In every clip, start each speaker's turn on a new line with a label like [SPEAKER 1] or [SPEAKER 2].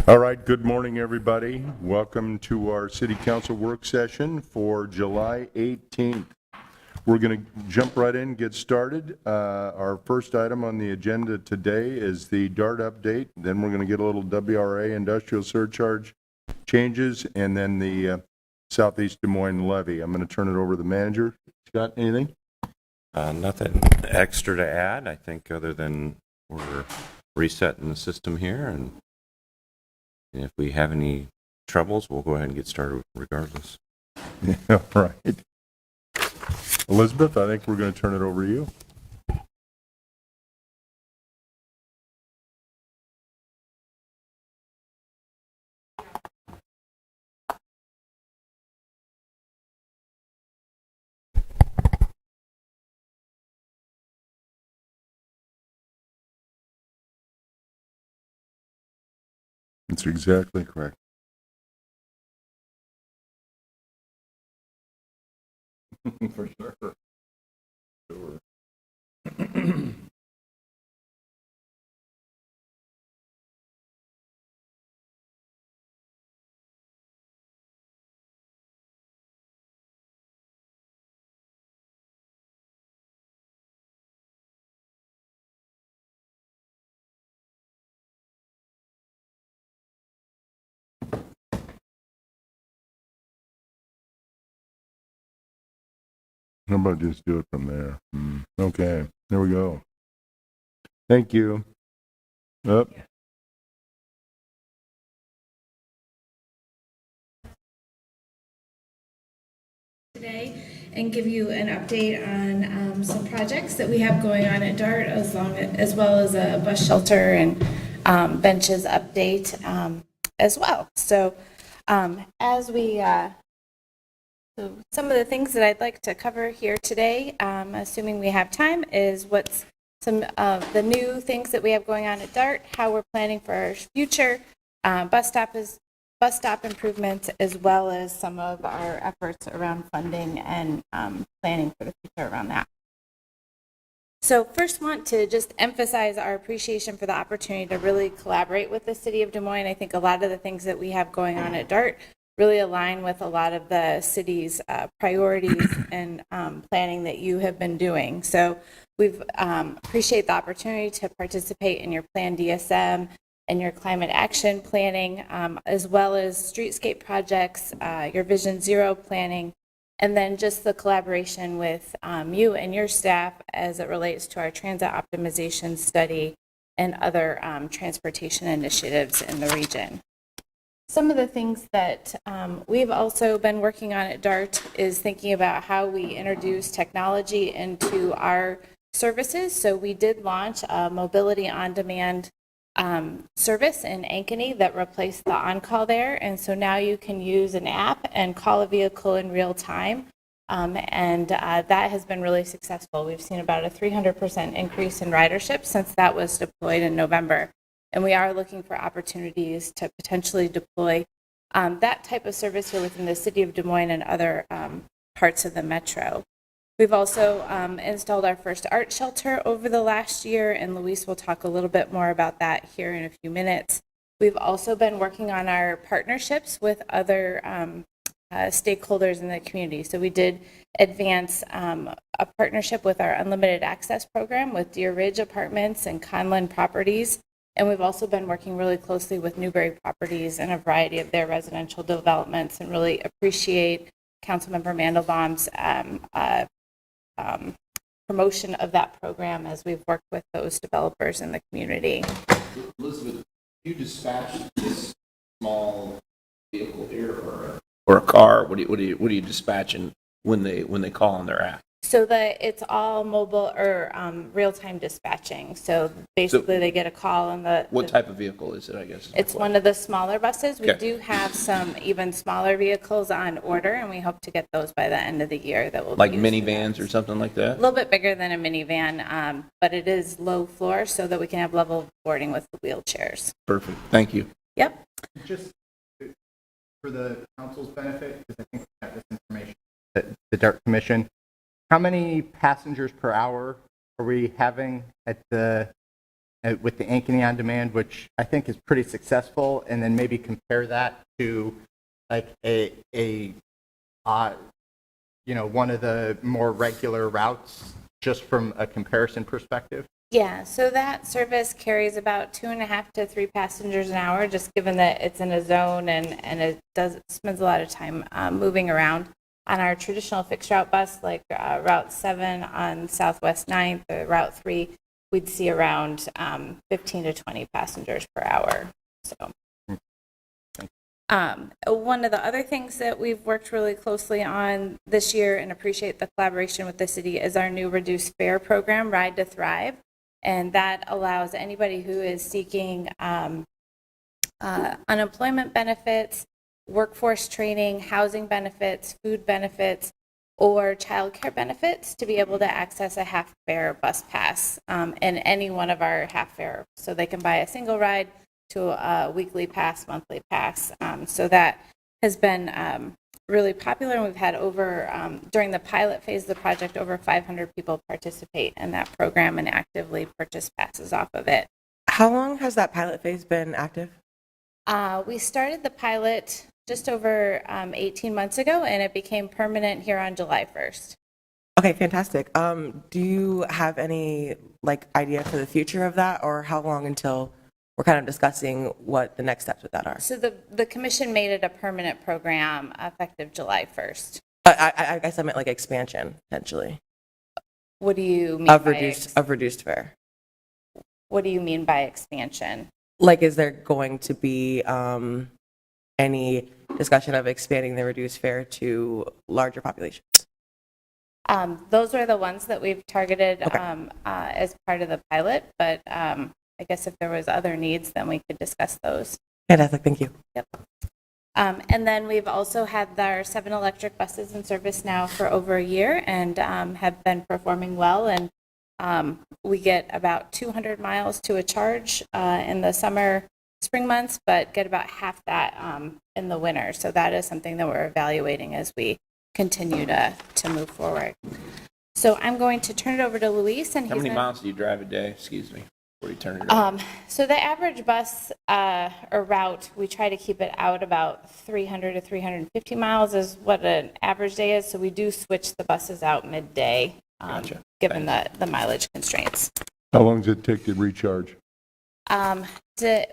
[SPEAKER 1] All right, good morning, everybody. Welcome to our City Council work session for July 18th. We're going to jump right in, get started. Our first item on the agenda today is the DART update. Then we're going to get a little WRA industrial surcharge changes, and then the Southeast Des Moines levy. I'm going to turn it over to the manager. Scott, anything?
[SPEAKER 2] Nothing extra to add, I think, other than we're resetting the system here, and if we have any troubles, we'll go ahead and get started regardless.
[SPEAKER 1] Yeah, right. Elizabeth, I think we're going to turn it over to you. That's exactly correct. For sure. Sure. How about just do it from there? Okay, there we go. Thank you. Up.
[SPEAKER 3] Today and give you an update on some projects that we have going on at DART, as well as a bus shelter and benches update as well. So so some of the things that I'd like to cover here today, assuming we have time, is what's some of the new things that we have going on at DART, how we're planning for our future, bus stop improvements, as well as some of our efforts around funding and planning for the future around that. So first, want to just emphasize our appreciation for the opportunity to really collaborate with the City of Des Moines. I think a lot of the things that we have going on at DART really align with a lot of the city's priorities and planning that you have been doing. So we've appreciate the opportunity to participate in your Plan DSM and your climate action planning, as well as streetscape projects, your Vision Zero planning, and then just the collaboration with you and your staff as it relates to our transit optimization study and other transportation initiatives in the region. Some of the things that we've also been working on at DART is thinking about how we introduce technology into our services. So we did launch a mobility on-demand service in Ankeny that replaced the on-call there. And so now you can use an app and call a vehicle in real time. That has been really successful. We've seen about a 300% increase in ridership since that was deployed in November. And we are looking for opportunities to potentially deploy that type of service here within the City of Des Moines and other parts of the metro. We've also installed our first art shelter over the last year, and Luis will talk a little bit more about that here in a few minutes. We've also been working on our partnerships with other stakeholders in the community. So we did advance a partnership with our unlimited access program with Deer Ridge Apartments and Conlin Properties. And we've also been working really closely with Newberry Properties and a variety of their residential developments, and really appreciate Councilmember Mandelbaum's promotion of that program as we've worked with those developers in the community.
[SPEAKER 4] Elizabeth, you dispatch this small vehicle here or a car? What are you dispatching when they call on their app?
[SPEAKER 3] So it's all mobile or real-time dispatching. So basically, they get a call on
[SPEAKER 4] What type of vehicle is it, I guess?
[SPEAKER 3] It's one of the smaller buses. We
[SPEAKER 4] Okay.
[SPEAKER 3] do have some even smaller vehicles on order, and we hope to get those by the end of the year. That will
[SPEAKER 4] Like
[SPEAKER 3] be used
[SPEAKER 4] minivans or something like
[SPEAKER 3] a
[SPEAKER 4] that?
[SPEAKER 3] little bit bigger than a minivan, but it is low floor so that we can have level boarding with the wheelchairs.
[SPEAKER 4] Perfect. Thank you.
[SPEAKER 3] Yep.
[SPEAKER 5] Just for the council's benefit, because I think we have this information, the DART Commission, how many passengers per hour are we having at the with the Ankeny On Demand, which I think is pretty successful, and then maybe compare that to like one of the more regular routes, just from a comparison perspective?
[SPEAKER 3] Yeah, so that service carries about 2.5 to 3 passengers an hour, just given that it's in a zone and it spends a lot of time moving around. On our traditional fixed route bus, like Route 7 on Southwest 9th or Route 3, we'd see around 15 to 20 passengers per hour. So, one of the other things that we've worked really closely on this year and appreciate the collaboration with the city is our new reduced fare program, Ride to Thrive. And that allows anybody who is seeking unemployment benefits, workforce training, housing benefits, food benefits, or child care benefits to be able to access a half-fare bus pass in any one of our half-fare. So they can buy a single ride to a weekly pass, monthly pass. So that has been really popular, and we've had over, during the pilot phase of the project, over 500 people participate in that program and actively purchase passes off of it.
[SPEAKER 6] How long has that pilot phase been active?
[SPEAKER 3] We started the pilot just over 18 months ago, and it became permanent here on July 1st.
[SPEAKER 6] Okay, fantastic. Do you have any idea for the future of that, or how long until we're kind of discussing what the next steps with that are?
[SPEAKER 3] So the commission made it a permanent program effective July 1st.
[SPEAKER 6] I guess I meant expansion, potentially.
[SPEAKER 3] What do you mean
[SPEAKER 6] of
[SPEAKER 3] by
[SPEAKER 6] reduced fare?
[SPEAKER 3] What do you mean by expansion?
[SPEAKER 6] Is there going to be any discussion of expanding the reduced fare to larger populations?
[SPEAKER 3] Those are the ones that we've targeted
[SPEAKER 6] Okay.
[SPEAKER 3] As part of the pilot, but I guess if there was other needs, then we could discuss those.
[SPEAKER 6] Fantastic, thank you.
[SPEAKER 3] Yep. And then we've also had our 7 electric buses in service now for over a year and have been performing well. And we get about 200 miles to a charge in the spring months, but get about half that in the winter. So that is something that we're evaluating as we continue to move forward. So I'm going to turn it over to Luis. And
[SPEAKER 4] How
[SPEAKER 3] he's
[SPEAKER 4] many
[SPEAKER 3] gonna-
[SPEAKER 4] miles do you drive a day? Excuse me, before you turn it over.
[SPEAKER 3] So the average bus or route, we try to keep it out about 300 to 350 miles is what an average day is. So we do switch the buses out midday,
[SPEAKER 4] Gotcha.
[SPEAKER 3] given the mileage constraints.
[SPEAKER 1] How long does it take to recharge?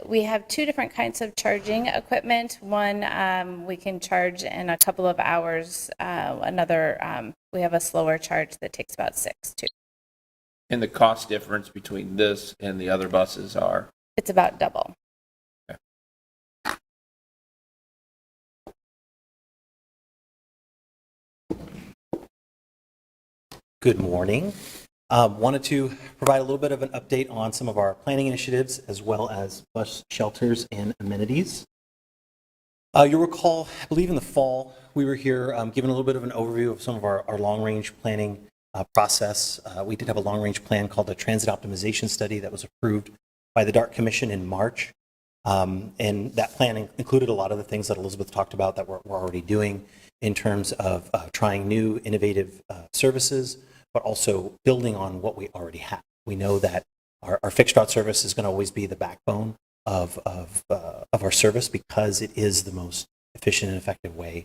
[SPEAKER 3] We have 2 different kinds of charging equipment. One, we can charge in a couple of hours. Another, we have a slower charge that takes about 6 too.
[SPEAKER 4] And the cost difference between this and the other buses are?
[SPEAKER 3] It's about double.
[SPEAKER 7] Good morning. Wanted to provide a little bit of an update on some of our planning initiatives as well as bus shelters and amenities. You'll recall, I believe in the fall, we were here giving a little bit of an overview of some of our long-range planning process. We did have a long-range plan called the Transit Optimization Study that was approved by the DART Commission in March. And that plan included a lot of the things that Elizabeth talked about that we're already doing in terms of trying new innovative services, but also building on what we already have. We know that our fixed route service is going to always be the backbone of our service because it is the most efficient and effective way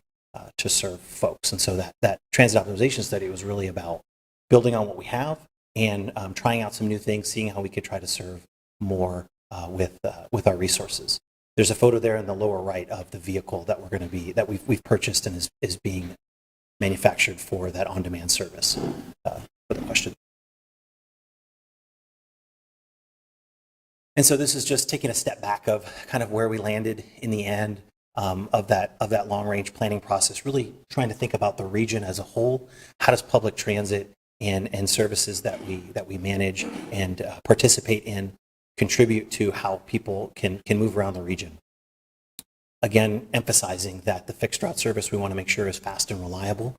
[SPEAKER 7] to serve folks. And so that transit optimization study was really about building on what we have and trying out some new things, seeing how we could try to serve more with our resources. There's a photo there in the lower right of the vehicle that we've purchased and is being manufactured for that on-demand service. For the question. And so this is just taking a step back of kind of where we landed in the end of that long-range planning process, really trying to think about the region as a whole. How does public transit and services that we manage and participate in contribute to how people can move around the region? Again, emphasizing that the fixed route service we want to make sure is fast and reliable,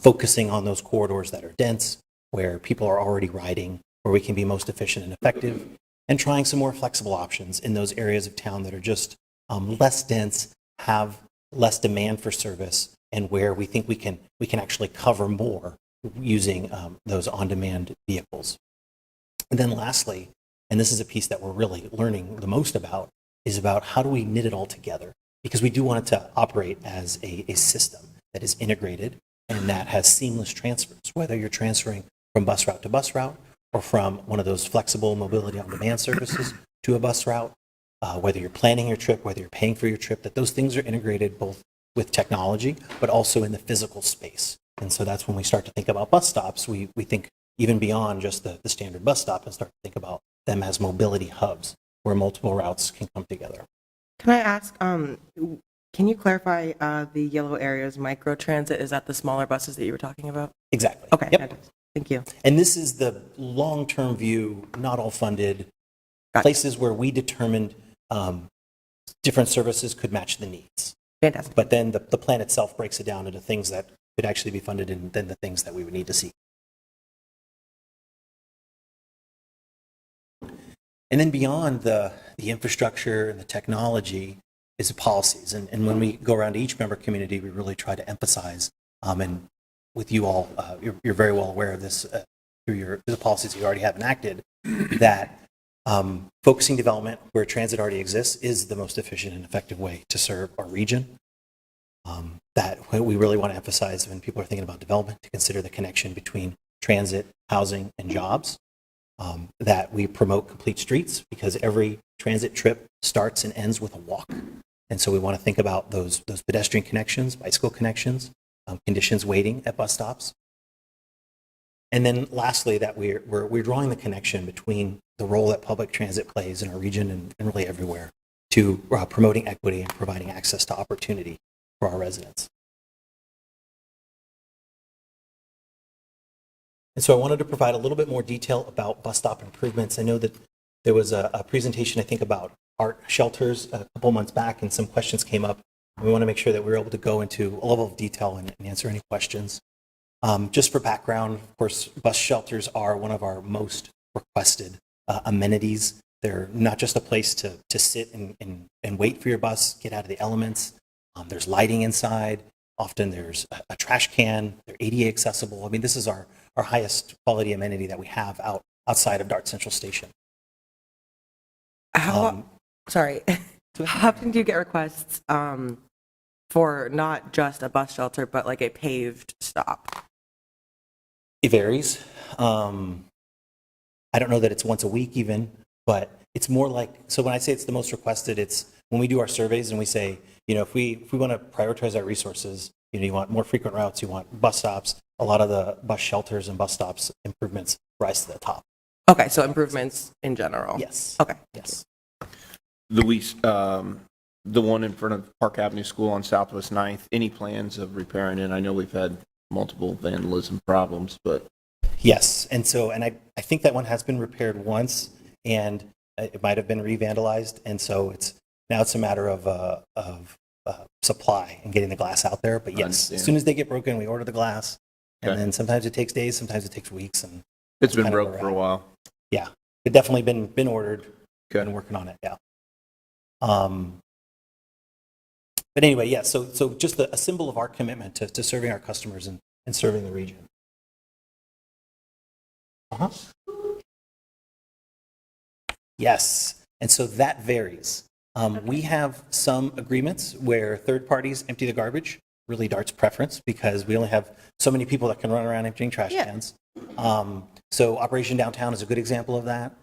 [SPEAKER 7] focusing on those corridors that are dense, where people are already riding, where we can be most efficient and effective, and trying some more flexible options in those areas of town that are just less dense, have less demand for service, and where we think we can actually cover more using those on-demand vehicles. And then lastly, And this is a piece that we're really learning the most about, is about how do we knit it all together? Because we do want it to operate as a system that is integrated and that has seamless transfers, whether you're transferring from bus route to bus route or from one of those flexible mobility on demand services to a bus route, whether you're planning your trip, whether you're paying for your trip, that those things are integrated both with technology, but also in the physical space. And so that's when we start to think about bus stops. We think even beyond just the standard bus stop and start to think about them as mobility hubs where multiple routes can come together.
[SPEAKER 6] Can I ask, can you clarify the yellow areas microtransit? Is that the smaller buses that you were talking about?
[SPEAKER 7] Exactly.
[SPEAKER 6] Okay,
[SPEAKER 7] Yep.
[SPEAKER 6] fantastic. Thank you.
[SPEAKER 7] And this is the long-term view, not all funded,
[SPEAKER 6] Gotcha.
[SPEAKER 7] places where we determined different services could match the needs.
[SPEAKER 6] Fantastic.
[SPEAKER 7] But then the plan itself breaks it down into things that could actually be funded and then the things that we would need to see. And then beyond the infrastructure and the technology is the policies. And when we go around to each member community, we really try to emphasize, and with you all, you're very well aware of this through the policies you already have enacted, that focusing development where transit already exists is the most efficient and effective way to serve our region. That we really want to emphasize when people are thinking about development to consider the connection between transit, housing, and jobs. That we promote complete streets because every transit trip starts and ends with a walk. And so we want to think about those pedestrian connections, bicycle connections, conditions waiting at bus stops. And then lastly, that we're drawing the connection between the role that public transit plays in our region and really everywhere to promoting equity and providing access to opportunity for our residents. And so I wanted to provide a little bit more detail about bus stop improvements. I know that there was a presentation, I think, about art shelters a couple months back, and some questions came up. We want to make sure that we're able to go into a level of detail and answer any questions. Just for background, of course, bus shelters are one of our most requested amenities. They're not just a place to sit and wait for your bus, get out of the elements. There's lighting inside. Often there's a trash can. They're ADA accessible. I mean, this is our highest quality amenity that we have outside of Dart Central Station.
[SPEAKER 6] Sorry. How often do you get requests for not just a bus shelter, but like a paved stop?
[SPEAKER 7] It varies. I don't know that it's once a week even, but it's more like, so when I say it's the most requested, it's when we do our surveys and we say, if we want to prioritize our resources, you want more frequent routes, you want bus stops, a lot of the bus shelters and bus stops improvements rise to the top.
[SPEAKER 6] Okay, so improvements in general.
[SPEAKER 7] Yes.
[SPEAKER 6] Okay.
[SPEAKER 7] Yes.
[SPEAKER 4] Luis, the one in front of Park Avenue School on Southwest 9th, any plans of repairing it? I know we've had multiple vandalism problems, but...
[SPEAKER 7] Yes, and I think that one has been repaired once, and it might have been re-vandalized, and so it's a matter of supply and getting the glass out there. But yes, as soon as they get broken, we order the glass, and then sometimes it takes days, sometimes it takes weeks, and
[SPEAKER 4] it's been broke for a while.
[SPEAKER 7] Yeah, it definitely been ordered.
[SPEAKER 4] Okay.
[SPEAKER 7] And working on it. Yeah. But anyway, yeah. So just a symbol of our commitment to serving our customers and serving the region. Yes, and so that varies. We have some agreements where third parties empty the garbage, really Dart's preference, because we only have so many people that can run around emptying trash cans. So Operation Downtown is a good example of that.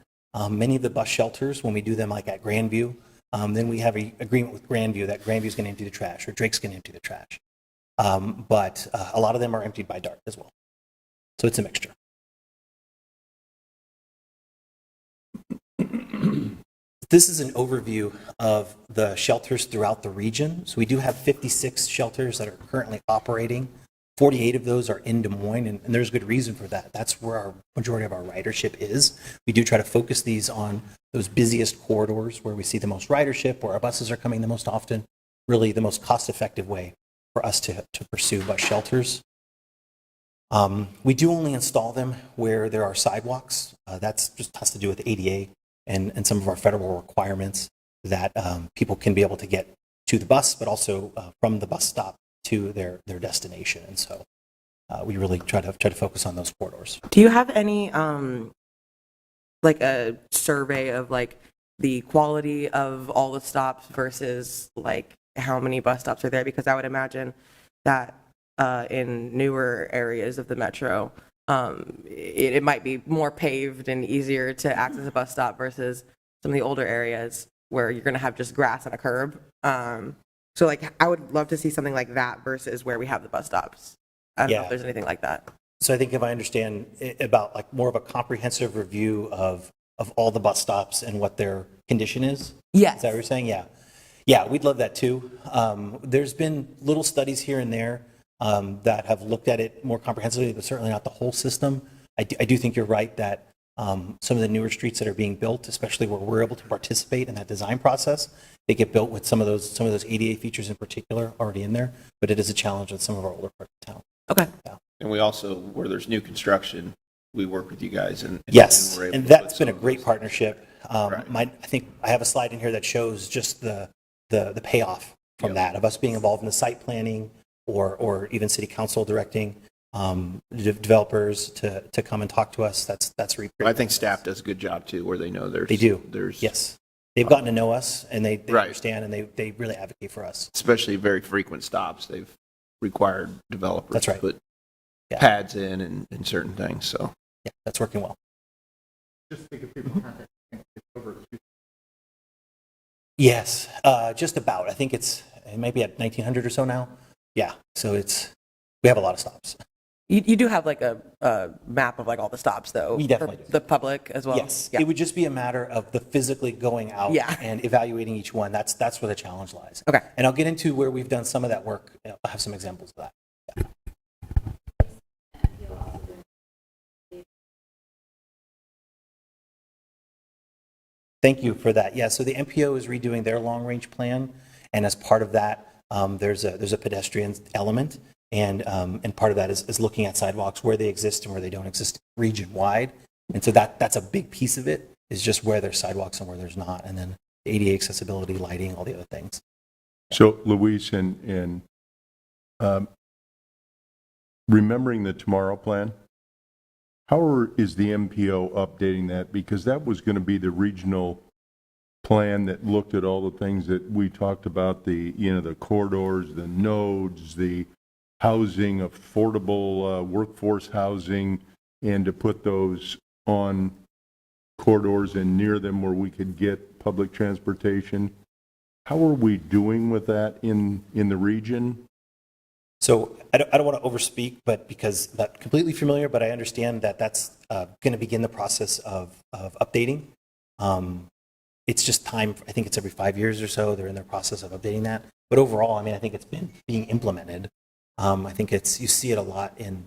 [SPEAKER 7] Many of the bus shelters, when we do them like at Grandview, then we have an agreement with Grandview that Grandview is going to empty the trash or Drake's going to empty the trash. But a lot of them are emptied by Dart as well. So it's a mixture. This is an overview of the shelters throughout the region. So we do have 56 shelters that are currently operating. 48 of those are in Des Moines, and there's good reason for that. That's where our majority of our ridership is. We do try to focus these on those busiest corridors where we see the most ridership, where our buses are coming the most often, really the most cost-effective way for us to pursue bus shelters. We do only install them where there are sidewalks. That's just has to do with ADA and some of our federal requirements that people can be able to get to the bus, but also from the bus stop to their destination. And so we really try to focus on those corridors.
[SPEAKER 6] Do you have any like a survey of like the quality of all the stops versus like how many bus stops are there? Because I would imagine that in newer areas of the metro, it might be more paved and easier to access a bus stop versus some of the older areas where you're going to have just grass and a curb. So like I would love to see something like that versus where we have the bus stops. I don't know
[SPEAKER 7] Yeah.
[SPEAKER 6] if there's anything like that.
[SPEAKER 7] So I think if I understand about like more of a comprehensive review of all the bus stops and what their condition is.
[SPEAKER 6] Yes.
[SPEAKER 7] Is that what you're saying? Yeah. Yeah, we'd love that too. There's been little studies here and there that have looked at it more comprehensively, but certainly not the whole system. I do think you're right that some of the newer streets that are being built, especially where we're able to participate in that design process, they get built with some of those ADA features in particular already in there. But it is a challenge with some of our older parts of town.
[SPEAKER 6] Okay.
[SPEAKER 4] And we also, where there's new construction, we work with you guys and
[SPEAKER 7] Yes,
[SPEAKER 4] we're able
[SPEAKER 7] and
[SPEAKER 4] to
[SPEAKER 7] that's
[SPEAKER 4] put
[SPEAKER 7] been a
[SPEAKER 4] some of
[SPEAKER 7] great
[SPEAKER 4] those-
[SPEAKER 7] partnership.
[SPEAKER 4] Right.
[SPEAKER 7] I think I have a slide in here that shows just the payoff from
[SPEAKER 4] Yep.
[SPEAKER 7] that, of us being involved in the site planning or even city council directing developers to come and talk to us. That's really great.
[SPEAKER 4] I think staff does a good job too, where they know there's.
[SPEAKER 7] They do.
[SPEAKER 4] There's.
[SPEAKER 7] Yes. They've gotten to know us and they
[SPEAKER 4] Right.
[SPEAKER 7] understand and they really advocate for us.
[SPEAKER 4] Especially very frequent stops. They've required developers
[SPEAKER 7] That's right.
[SPEAKER 4] to put
[SPEAKER 7] Yeah.
[SPEAKER 4] pads in and certain things, so.
[SPEAKER 7] Yeah, that's working well.
[SPEAKER 5] Just to give people context, I think it's over 2.
[SPEAKER 7] Yes, just about. I think it might be at 1900 or so now. Yeah, so we have a lot of stops.
[SPEAKER 6] You do have like a map of like all the stops though.
[SPEAKER 7] We definitely
[SPEAKER 6] for
[SPEAKER 7] do.
[SPEAKER 6] the public as well.
[SPEAKER 7] Yes,
[SPEAKER 6] Yeah.
[SPEAKER 7] it would just be a matter of the physically going out
[SPEAKER 6] Yeah.
[SPEAKER 7] and evaluating each one. That's where the challenge lies.
[SPEAKER 6] Okay.
[SPEAKER 7] And I'll get into where we've done some of that work. I'll have some examples of that. Thank you for that. Yeah, so the MPO is redoing their long-range plan, and as part of that, there's a pedestrian element, and part of that is looking at sidewalks where they exist and where they don't exist region-wide. And so that's a big piece of it, is just where there's sidewalks and where there's not, and then the ADA accessibility, lighting, all the other things.
[SPEAKER 1] So Luis, and remembering the Tomorrow Plan, how is the MPO updating that? Because that was going to be the regional plan that looked at all the things that we talked about, the corridors, the nodes, the housing, affordable workforce housing, and to put those on corridors and near them where we could get public transportation. How are we doing with that in the region?
[SPEAKER 7] So I don't want to overspeak, but because I'm not completely familiar, but I understand that that's going to begin the process of updating. It's just time. I think it's every 5 years or so. They're in their process of updating that. But overall, I mean, I think it's been being implemented. I think you see it a lot in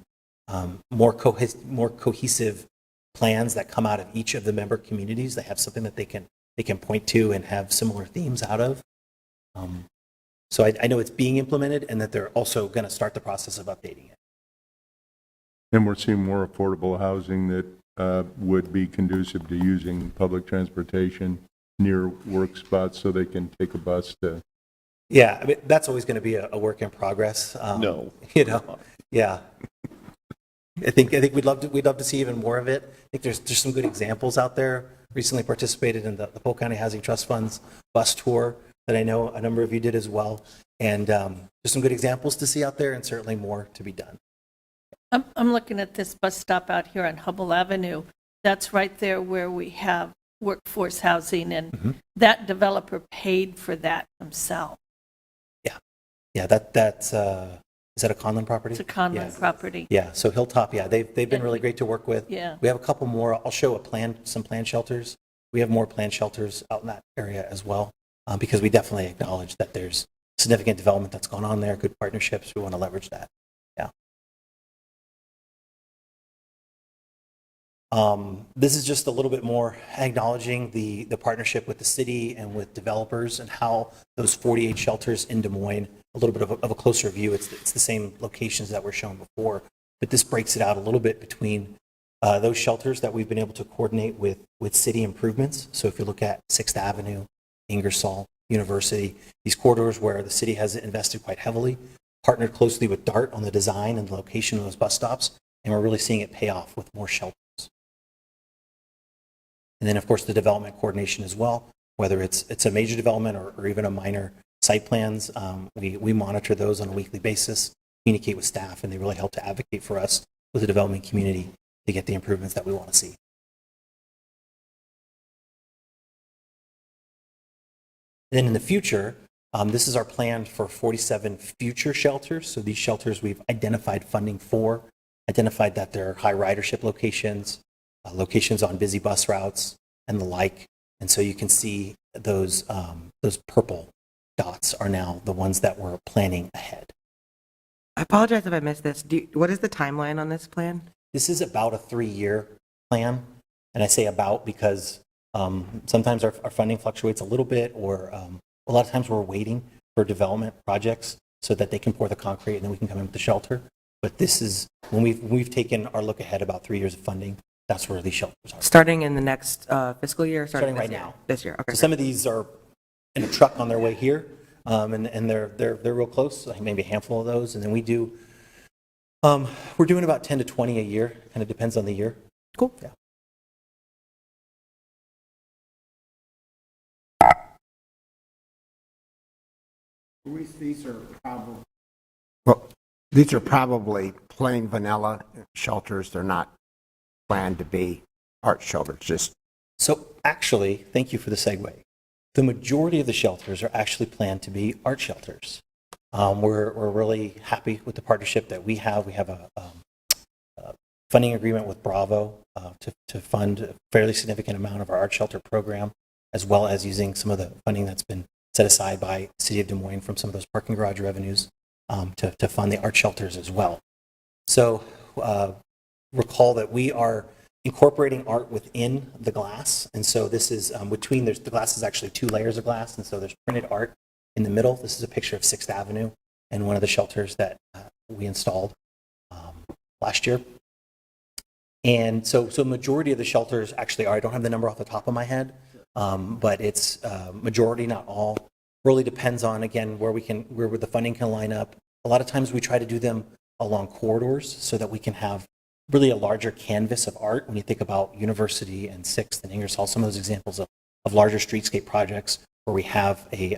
[SPEAKER 7] more cohesive plans that come out of each of the member communities. They have something that they can point to and have similar themes out of. So I know it's being implemented and that they're also going to start the process of updating it.
[SPEAKER 1] And we're seeing more affordable housing that would be conducive to using public transportation near work spots so they can take a bus to.
[SPEAKER 7] Yeah, I mean, that's always going to be a work in progress.
[SPEAKER 4] No.
[SPEAKER 7] Yeah. I think we'd love to see even more of it. I think there's some good examples out there. Recently participated in the Polk County Housing Trust Fund's bus tour that I know a number of you did as well. And there's some good examples to see out there and certainly more to be done.
[SPEAKER 8] I'm looking at this bus stop out here on Hubble Avenue. That's right there where we have workforce housing, and that developer paid for that himself.
[SPEAKER 7] Yeah, that's is that a Conlon property?
[SPEAKER 8] It's a Conlon
[SPEAKER 7] Yeah.
[SPEAKER 8] property.
[SPEAKER 7] Yeah, so Hilltop, yeah, they've been
[SPEAKER 8] And
[SPEAKER 7] really great to work with.
[SPEAKER 8] Yeah.
[SPEAKER 7] We have a couple more. I'll show some planned shelters. We have more planned shelters out in that area as well, because we definitely acknowledge that there's significant development that's gone on there, good partnerships. We want to leverage that. Yeah. This is just a little bit more acknowledging the partnership with the city and with developers and how those 48 shelters in Des Moines, a little bit of a closer view. It's the same locations that were shown before, but this breaks it out a little bit between those shelters that we've been able to coordinate with city improvements. So if you look at 6th Avenue, Ingersoll, University, these corridors where the city has invested quite heavily, partnered closely with DART on the design and the location of those bus stops, and we're really seeing it pay off with more shelters. And then, of course, the development coordination as well, whether it's a major development or even a minor site plans. We monitor those on a weekly basis, communicate with staff, and they really help to advocate for us with the development community to get the improvements that we want to see. Then in the future, this is our plan for 47 future shelters. So these shelters we've identified funding for, identified that they're high ridership locations, locations on busy bus routes, and the like. And so you can see those purple dots are now the ones that we're planning ahead.
[SPEAKER 6] I apologize if I missed this. What is the timeline on this plan?
[SPEAKER 7] This is about a 3-year plan. And I say about because sometimes our funding fluctuates a little bit, or a lot of times we're waiting for development projects so that they can pour the concrete and then we can come in with the shelter. But this is, when we've taken our look ahead about 3 years of funding, that's where these shelters are.
[SPEAKER 6] Starting in the next fiscal year? Or
[SPEAKER 7] Starting
[SPEAKER 6] this
[SPEAKER 7] right
[SPEAKER 6] year?
[SPEAKER 7] now.
[SPEAKER 6] This year, okay.
[SPEAKER 7] So some of these are in a truck on their way here, and they're real close, like maybe a handful of those. And then we do, we're doing about 10 to 20 a year, kind of depends on the year.
[SPEAKER 6] Cool.
[SPEAKER 7] Yeah.
[SPEAKER 9] These are probably plain vanilla shelters. They're not planned to be art shelters, just
[SPEAKER 7] So actually, thank you for the segue. The majority of the shelters are actually planned to be art shelters. We're really happy with the partnership that we have. We have a funding agreement with Bravo to fund a fairly significant amount of our art shelter program, as well as using some of the funding that's been set aside by the City of Des Moines from some of those parking garage revenues to fund the art shelters as well. So recall that we are incorporating art within the glass. And so this is between, the glass is actually 2 layers of glass. And so there's printed art in the middle. This is a picture of 6th Avenue and one of the shelters that we installed last year. And so majority of the shelters actually are, I don't have the number off the top of my head, but it's majority, not all. Really depends on, again, where the funding can line up. A lot of times we try to do them along corridors so that we can have really a larger canvas of art. When you think about University and 6th and Ingersoll, some of those examples of larger streetscape projects where we have a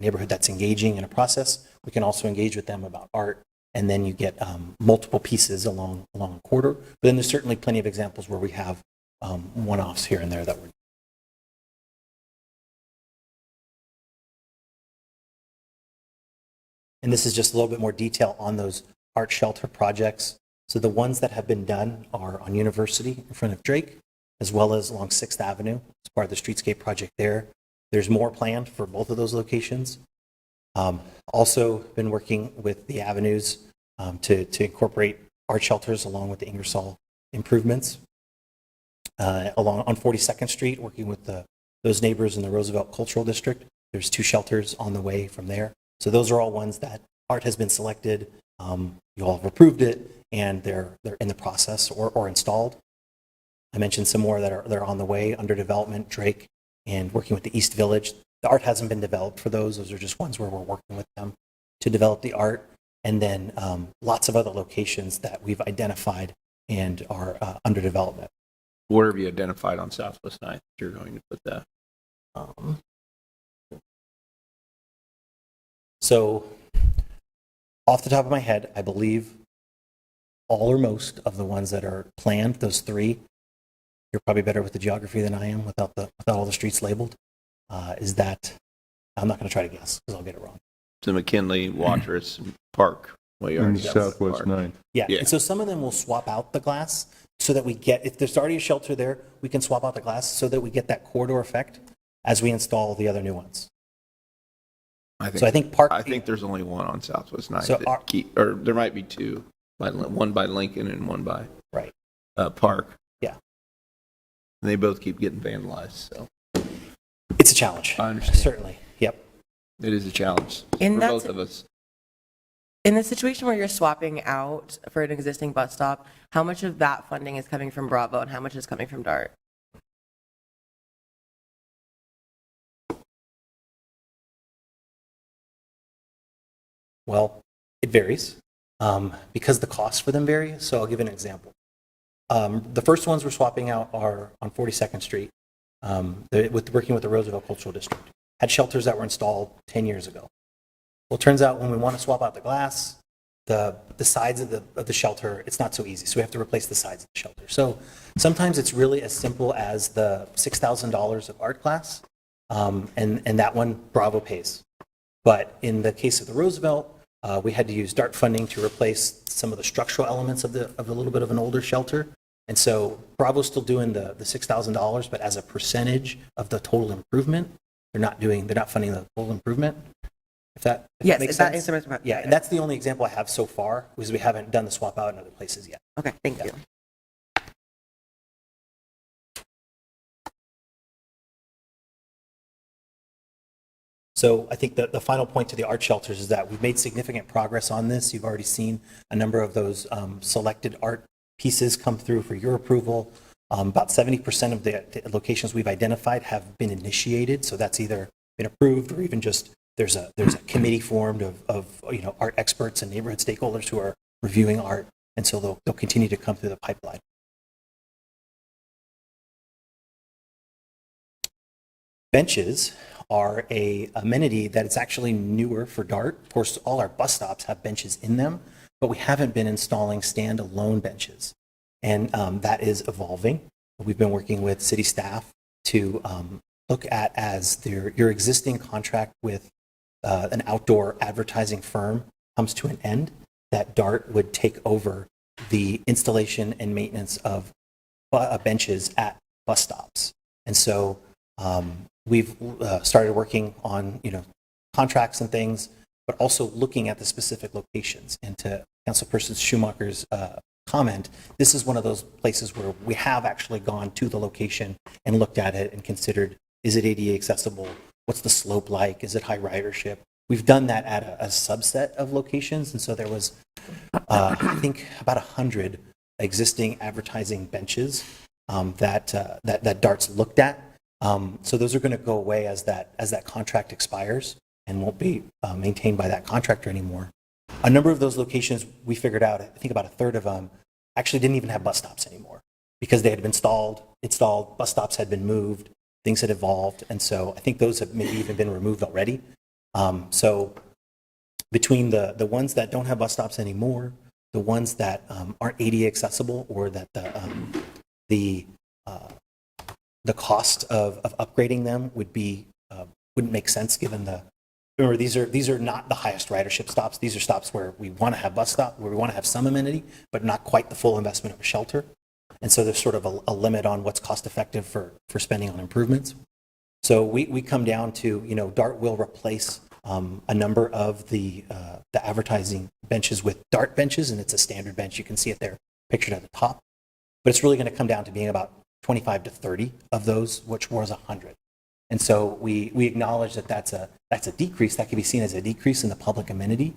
[SPEAKER 7] neighborhood that's engaging in a process, we can also engage with them about art, and then you get multiple pieces along a corridor. But then there's certainly plenty of examples where we have one-offs here and there that we're. And this is just a little bit more detail on those art shelter projects. So the ones that have been done are on University in front of Drake, as well as along 6th Avenue as part of the streetscape project there. There's more planned for both of those locations. Also been working with the avenues to incorporate art shelters along with the Ingersoll improvements. Along on 42nd Street, working with those neighbors in the Roosevelt Cultural District. There's 2 shelters on the way from there. So those are all ones that art has been selected. You all have approved it, and they're in the process or installed. I mentioned some more that are on the way under development, Drake, and working with the East Village. The art hasn't been developed for those. Those are just ones where we're working with them to develop the art. And then lots of other locations that we've identified and are under development.
[SPEAKER 4] Where have you identified on Southwest 9th you're going to put that?
[SPEAKER 7] So off the top of my head, I believe all or most of the ones that are planned, those 3, you're probably better with the geography than I am without all the streets labeled, is that, I'm not going to try to guess because I'll get it wrong.
[SPEAKER 4] To McKinley, Watrous, Park. Well, you
[SPEAKER 1] In
[SPEAKER 4] already got
[SPEAKER 1] Southwest
[SPEAKER 4] Park.
[SPEAKER 1] 9th.
[SPEAKER 7] Yeah.
[SPEAKER 4] Yeah.
[SPEAKER 7] And so some of them will swap out the glass so that we get, if there's already a shelter there, we can swap out the glass so that we get that corridor effect as we install the other new ones. So I think Park.
[SPEAKER 4] I think there's only one on Southwest 9th.
[SPEAKER 7] So
[SPEAKER 4] or there might be 2, one by Lincoln and one by
[SPEAKER 7] Right.
[SPEAKER 4] Park.
[SPEAKER 7] Yeah.
[SPEAKER 4] And they both keep getting vandalized. So
[SPEAKER 7] It's a challenge.
[SPEAKER 4] I understand.
[SPEAKER 7] Certainly. Yep.
[SPEAKER 4] It is a challenge
[SPEAKER 6] And
[SPEAKER 4] for
[SPEAKER 6] that's-
[SPEAKER 4] both of us.
[SPEAKER 6] In the situation where you're swapping out for an existing bus stop, how much of that funding is coming from Bravo and how much is coming from DART?
[SPEAKER 7] Well, it varies because the costs for them vary. So I'll give an example. The first ones we're swapping out are on 42nd Street. working with the Roosevelt Cultural District. Had shelters that were installed 10 years ago. Well, it turns out when we want to swap out the glass, the sides of the shelter, it's not so easy. So we have to replace the sides of the shelter. So sometimes it's really as simple as the $6,000 of art class, and that one, Bravo pays. But in the case of the Roosevelt, we had to use DART funding to replace some of the structural elements of a little bit of an older shelter. And so Bravo's still doing the $6,000, but as a percentage of the total improvement, they're not funding the total improvement. If that makes sense. Yeah, and that's the only example I have so far, because we haven't done the swap out in other places yet.
[SPEAKER 6] Okay, thank you.
[SPEAKER 7] So I think the final point to the art shelters is that we've made significant progress on this. You've already seen a number of those selected art pieces come through for your approval. About 70% of the locations we've identified have been initiated, so that's either been approved or even just there's a committee formed of art experts and neighborhood stakeholders who are reviewing art, and so they'll continue to come through the pipeline. Benches are a amenity that is actually newer for DART. Of course, all our bus stops have benches in them, but we haven't been installing standalone benches, and that is evolving. We've been working with city staff to look at as your existing contract with an outdoor advertising firm comes to an end, that DART would take over the installation and maintenance of benches at bus stops. And so we've started working on contracts and things, but also looking at the specific locations. And to Councilperson Schumacher's comment, this is one of those places where we have actually gone to the location and looked at it and considered, is it ADA accessible? What's the slope like? Is it high ridership? We've done that at a subset of locations, and so there was, I think, about 100 existing advertising benches that DART's looked at. So those are going to go away as that contract expires and won't be maintained by that contractor anymore. A number of those locations we figured out, I think about a third of them, actually didn't even have bus stops anymore because they had been installed, bus stops had been moved, things had evolved, and so I think those have maybe even been removed already. So between the ones that don't have bus stops anymore, the ones that aren't ADA accessible, or that the cost of upgrading them wouldn't make sense given remember, these are not the highest ridership stops. These are stops where we want to have bus stop, where we want to have some amenity, but not quite the full investment of a shelter. And so there's sort of a limit on what's cost effective for spending on improvements. So we come down to, DART will replace a number of the advertising benches with DART benches, and it's a standard bench. You can see it there pictured at the top. But it's really going to come down to being about 25 to 30 of those, which was 100. And so we acknowledge that that's a decrease. That can be seen as a decrease in the public amenity,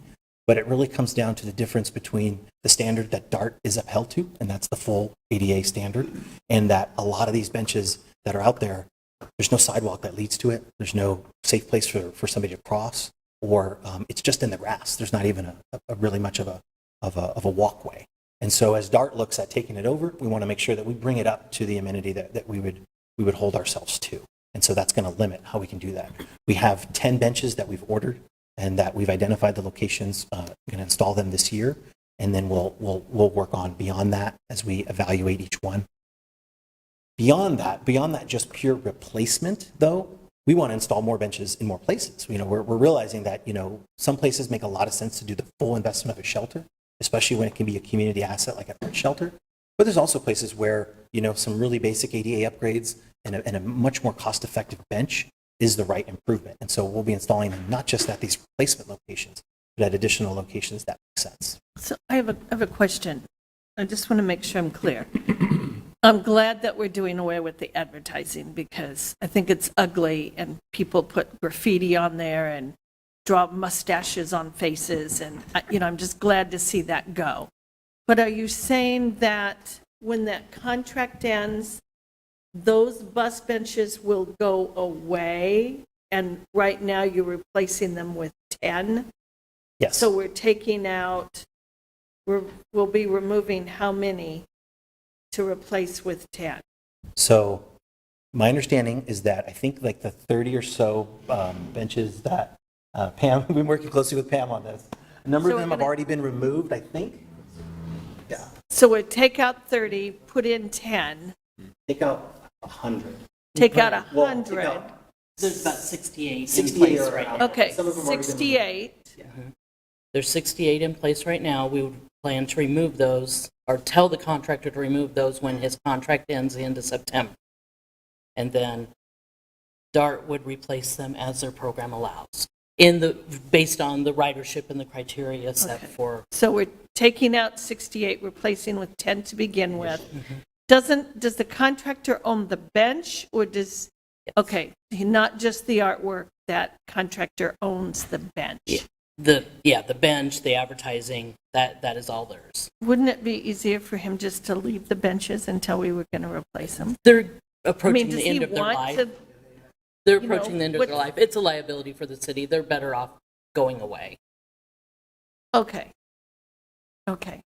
[SPEAKER 7] but it really comes down to the difference between the standard that DART is upheld to, and that's the full ADA standard, and that a lot of these benches that are out there, there's no sidewalk that leads to it. There's no safe place for somebody to cross, or it's just in the grass. There's not even a really much of a walkway. And so as DART looks at taking it over, we want to make sure that we bring it up to the amenity that we would hold ourselves to. And so that's going to limit how we can do that. We have 10 benches that we've ordered and that we've identified the locations, going to install them this year. And then we'll work on beyond that as we evaluate each one. Beyond that just pure replacement, though, we want to install more benches in more places. We're realizing that, some places make a lot of sense to do the full investment of a shelter, especially when it can be a community asset like a art shelter. But there's also places where, some really basic ADA upgrades and a much more cost-effective bench is the right improvement. And so we'll be installing them not just at these replacement locations, but at additional locations that make sense.
[SPEAKER 8] So I have a question. I just want to make sure I'm clear. I'm glad that we're doing away with the advertising because I think it's ugly and people put graffiti on there and draw mustaches on faces. And, I'm just glad to see that go. But are you saying that when that contract ends, those bus benches will go away, and right now you're replacing them with 10?
[SPEAKER 7] Yes.
[SPEAKER 8] So we're taking out, we'll be removing how many to replace with 10?
[SPEAKER 7] So My understanding is that I think like the 30 or so benches that Pam, we've been working closely with Pam on this. A number
[SPEAKER 8] So
[SPEAKER 7] of them
[SPEAKER 8] we're
[SPEAKER 7] have
[SPEAKER 8] gonna-
[SPEAKER 7] already been removed, I think. Yeah.
[SPEAKER 8] So we take out 30, put in 10,
[SPEAKER 7] Take out 100.
[SPEAKER 8] take out
[SPEAKER 7] Well, take
[SPEAKER 8] 100.
[SPEAKER 7] out
[SPEAKER 10] There's about 68 in
[SPEAKER 7] 68
[SPEAKER 10] place
[SPEAKER 7] are
[SPEAKER 10] right
[SPEAKER 7] out.
[SPEAKER 10] now.
[SPEAKER 8] Okay,
[SPEAKER 7] Some of them have already been
[SPEAKER 8] 68.
[SPEAKER 10] There's 68 in place right now. We would plan to remove those, or tell the contractor to remove those when his contract ends the end of September. And then DART would replace them as their program allows, based on the ridership and the criteria set
[SPEAKER 8] Okay.
[SPEAKER 10] for.
[SPEAKER 8] So we're taking out 68, replacing with 10 to begin with.
[SPEAKER 10] Mm-hmm.
[SPEAKER 8] Does the contractor own the bench, or does, okay, not just the artwork, that contractor owns the bench?
[SPEAKER 10] Yeah. The bench, the advertising, that is all theirs.
[SPEAKER 8] Wouldn't it be easier for him just to leave the benches until we were going to replace them?
[SPEAKER 10] They're
[SPEAKER 8] I
[SPEAKER 10] approaching
[SPEAKER 8] mean, does
[SPEAKER 10] the
[SPEAKER 8] he
[SPEAKER 10] end of their
[SPEAKER 8] want
[SPEAKER 10] life.
[SPEAKER 8] to?
[SPEAKER 10] They're
[SPEAKER 8] you know,
[SPEAKER 10] approaching the end of
[SPEAKER 8] what-
[SPEAKER 10] their life. It's a liability for the city. They're better off going away.
[SPEAKER 8] Okay. Okay.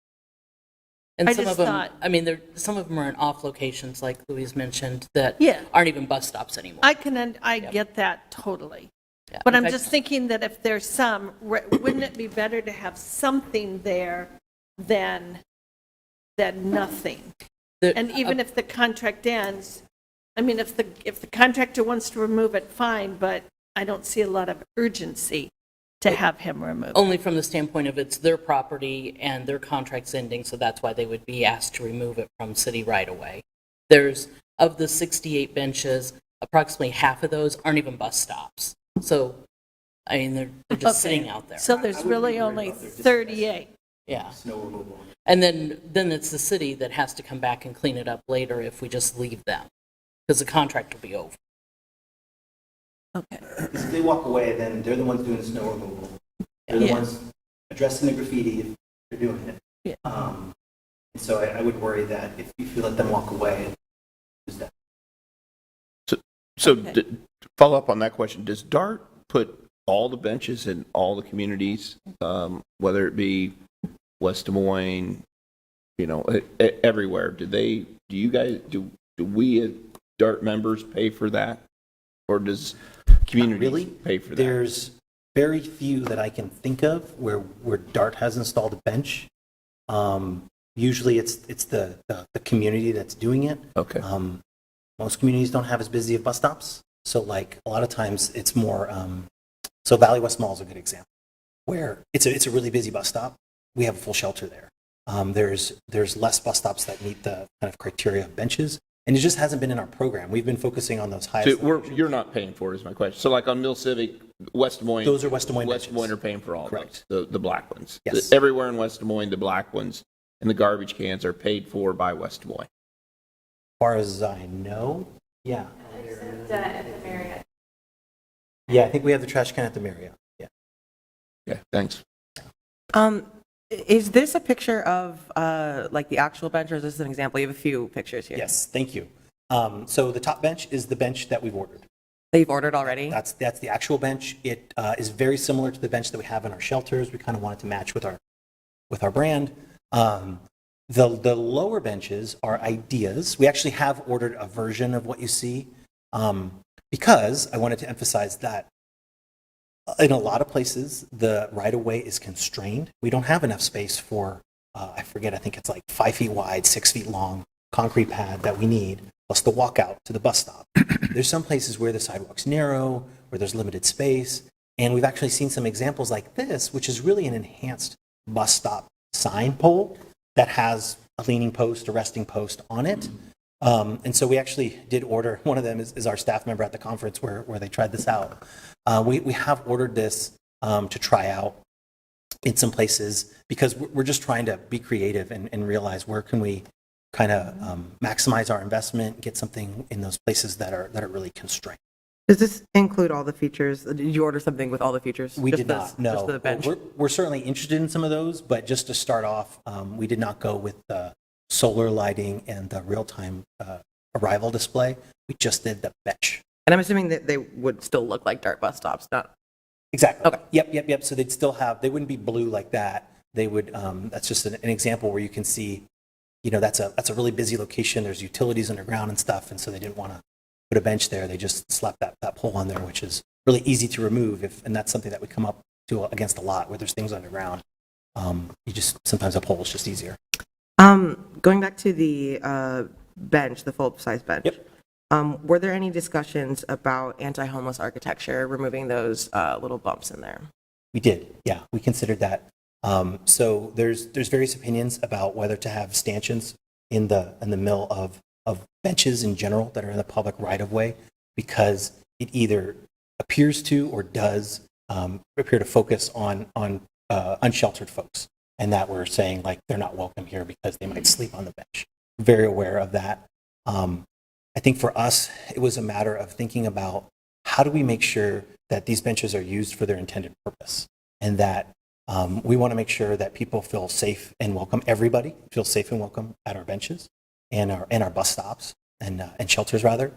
[SPEAKER 10] And
[SPEAKER 8] I
[SPEAKER 10] some
[SPEAKER 8] just
[SPEAKER 10] of them,
[SPEAKER 8] thought-
[SPEAKER 10] I mean, some of them are in off locations, like Louise mentioned, that
[SPEAKER 8] Yeah.
[SPEAKER 10] aren't even bus stops anymore.
[SPEAKER 8] I
[SPEAKER 10] Yep.
[SPEAKER 8] get that totally.
[SPEAKER 10] Yeah.
[SPEAKER 8] But
[SPEAKER 10] In
[SPEAKER 8] I'm
[SPEAKER 10] fact,
[SPEAKER 8] just thinking that if there's some, wouldn't it be better to have something there than nothing?
[SPEAKER 10] the-
[SPEAKER 8] And even if the contract ends, I mean, if the contractor wants to remove it, fine, but I don't see a lot of urgency to have him remove.
[SPEAKER 10] Only from the standpoint of it's their property and their contract's ending, so that's why they would be asked to remove it from city right away. There's, of the 68 benches, approximately half of those aren't even bus stops. So, I mean, they're just
[SPEAKER 8] Okay.
[SPEAKER 10] sitting out there.
[SPEAKER 8] So there's really only 38.
[SPEAKER 10] Yeah.
[SPEAKER 7] Snow removal.
[SPEAKER 10] And then it's the city that has to come back and clean it up later if we just leave them, because the contract will be over.
[SPEAKER 8] Okay.
[SPEAKER 7] Because if they walk away, then they're the ones doing the snow removal. They're the
[SPEAKER 8] Yeah.
[SPEAKER 7] ones addressing the graffiti if they're doing it.
[SPEAKER 8] Yeah.
[SPEAKER 7] And so I would worry that if you let them walk away, is that
[SPEAKER 4] So
[SPEAKER 8] Okay.
[SPEAKER 4] to follow up on that question, does DART put all the benches in all the communities, whether it be West Des Moines, everywhere? Do we as DART members pay for that? Or does communities
[SPEAKER 7] really
[SPEAKER 4] pay for that?
[SPEAKER 7] There's very few that I can think of where DART has installed a bench. Usually it's the community that's doing it.
[SPEAKER 4] Okay.
[SPEAKER 7] Most communities don't have as busy of bus stops. So like a lot of times it's more, so Valley West Mall is a good example where it's a really busy bus stop. We have a full shelter there. There's less bus stops that meet the kind of criteria of benches. And it just hasn't been in our program. We've been focusing on those highest.
[SPEAKER 4] You're not paying for it, is my question. So like on Mill Civic, West Des Moines.
[SPEAKER 7] Those are West Des Moines
[SPEAKER 4] West Des
[SPEAKER 7] benches.
[SPEAKER 4] Moines are paying for all
[SPEAKER 7] Correct.
[SPEAKER 4] those, the black ones.
[SPEAKER 7] Yes.
[SPEAKER 4] Everywhere in West Des Moines, the black ones and the garbage cans are paid for by West Des Moines.
[SPEAKER 7] As far as I know, yeah.
[SPEAKER 3] At the Marriott.
[SPEAKER 7] Yeah, I think we have the trash can at the Marriott. Yeah.
[SPEAKER 4] Okay, thanks.
[SPEAKER 6] Is this a picture of like the actual bench, or is this an example? You have a few pictures here.
[SPEAKER 7] Yes, thank you. So the top bench is the bench that we've ordered.
[SPEAKER 6] That you've ordered already?
[SPEAKER 7] That's the actual bench. It is very similar to the bench that we have in our shelters. We kind of wanted to match with our brand. The lower benches are ideas. We actually have ordered a version of what you see because I wanted to emphasize that in a lot of places, the right-of-way is constrained. We don't have enough space for, I think it's like 5 feet wide, 6 feet long concrete pad that we need, plus the walkout to the bus stop. There's some places where the sidewalk's narrow, where there's limited space, and we've actually seen some examples like this, which is really an enhanced bus stop sign pole that has a leaning post, a resting post on it. And so we actually did order, one of them is our staff member at the conference where they tried this out. We have ordered this to try out in some places because we're just trying to be creative and realize where can we kind of maximize our investment, get something in those places that are really constrained.
[SPEAKER 6] Does this include all the features? Did you order something with all the features?
[SPEAKER 7] We
[SPEAKER 6] Just
[SPEAKER 7] did
[SPEAKER 6] the-
[SPEAKER 7] not, no.
[SPEAKER 6] Just the bench?
[SPEAKER 7] We're certainly interested in some of those, but just to start off, we did not go with the solar lighting and the real-time arrival display. We just did the bench.
[SPEAKER 6] And I'm assuming that they would still look like DART bus stops, not...
[SPEAKER 7] Exactly.
[SPEAKER 6] Okay.
[SPEAKER 7] Yep. So they'd still have, they wouldn't be blue like that. They would, that's just an example where you can see, that's a really busy location. There's utilities underground and stuff. And so they didn't want to put a bench there, they just slap that pole on there, which is really easy to remove, and that's something that we come up to against a lot, where there's things underground. Sometimes a pole is just easier.
[SPEAKER 6] Going back to the bench, the full-size bench.
[SPEAKER 7] Yep.
[SPEAKER 6] Were there any discussions about anti-homeless architecture, removing those little bumps in there?
[SPEAKER 7] We did, yeah. We considered that. So there's various opinions about whether to have stanchions in the middle of benches in general that are in the public right-of-way, because it either appears to or does appear to focus on unsheltered folks, and that we're saying like they're not welcome here because they might sleep on the bench. Very aware of that. I think for us, it was a matter of thinking about how do we make sure that these benches are used for their intended purpose, and that we want to make sure that people feel safe and welcome. Everybody feels safe and welcome at our benches and our bus stops and shelters rather.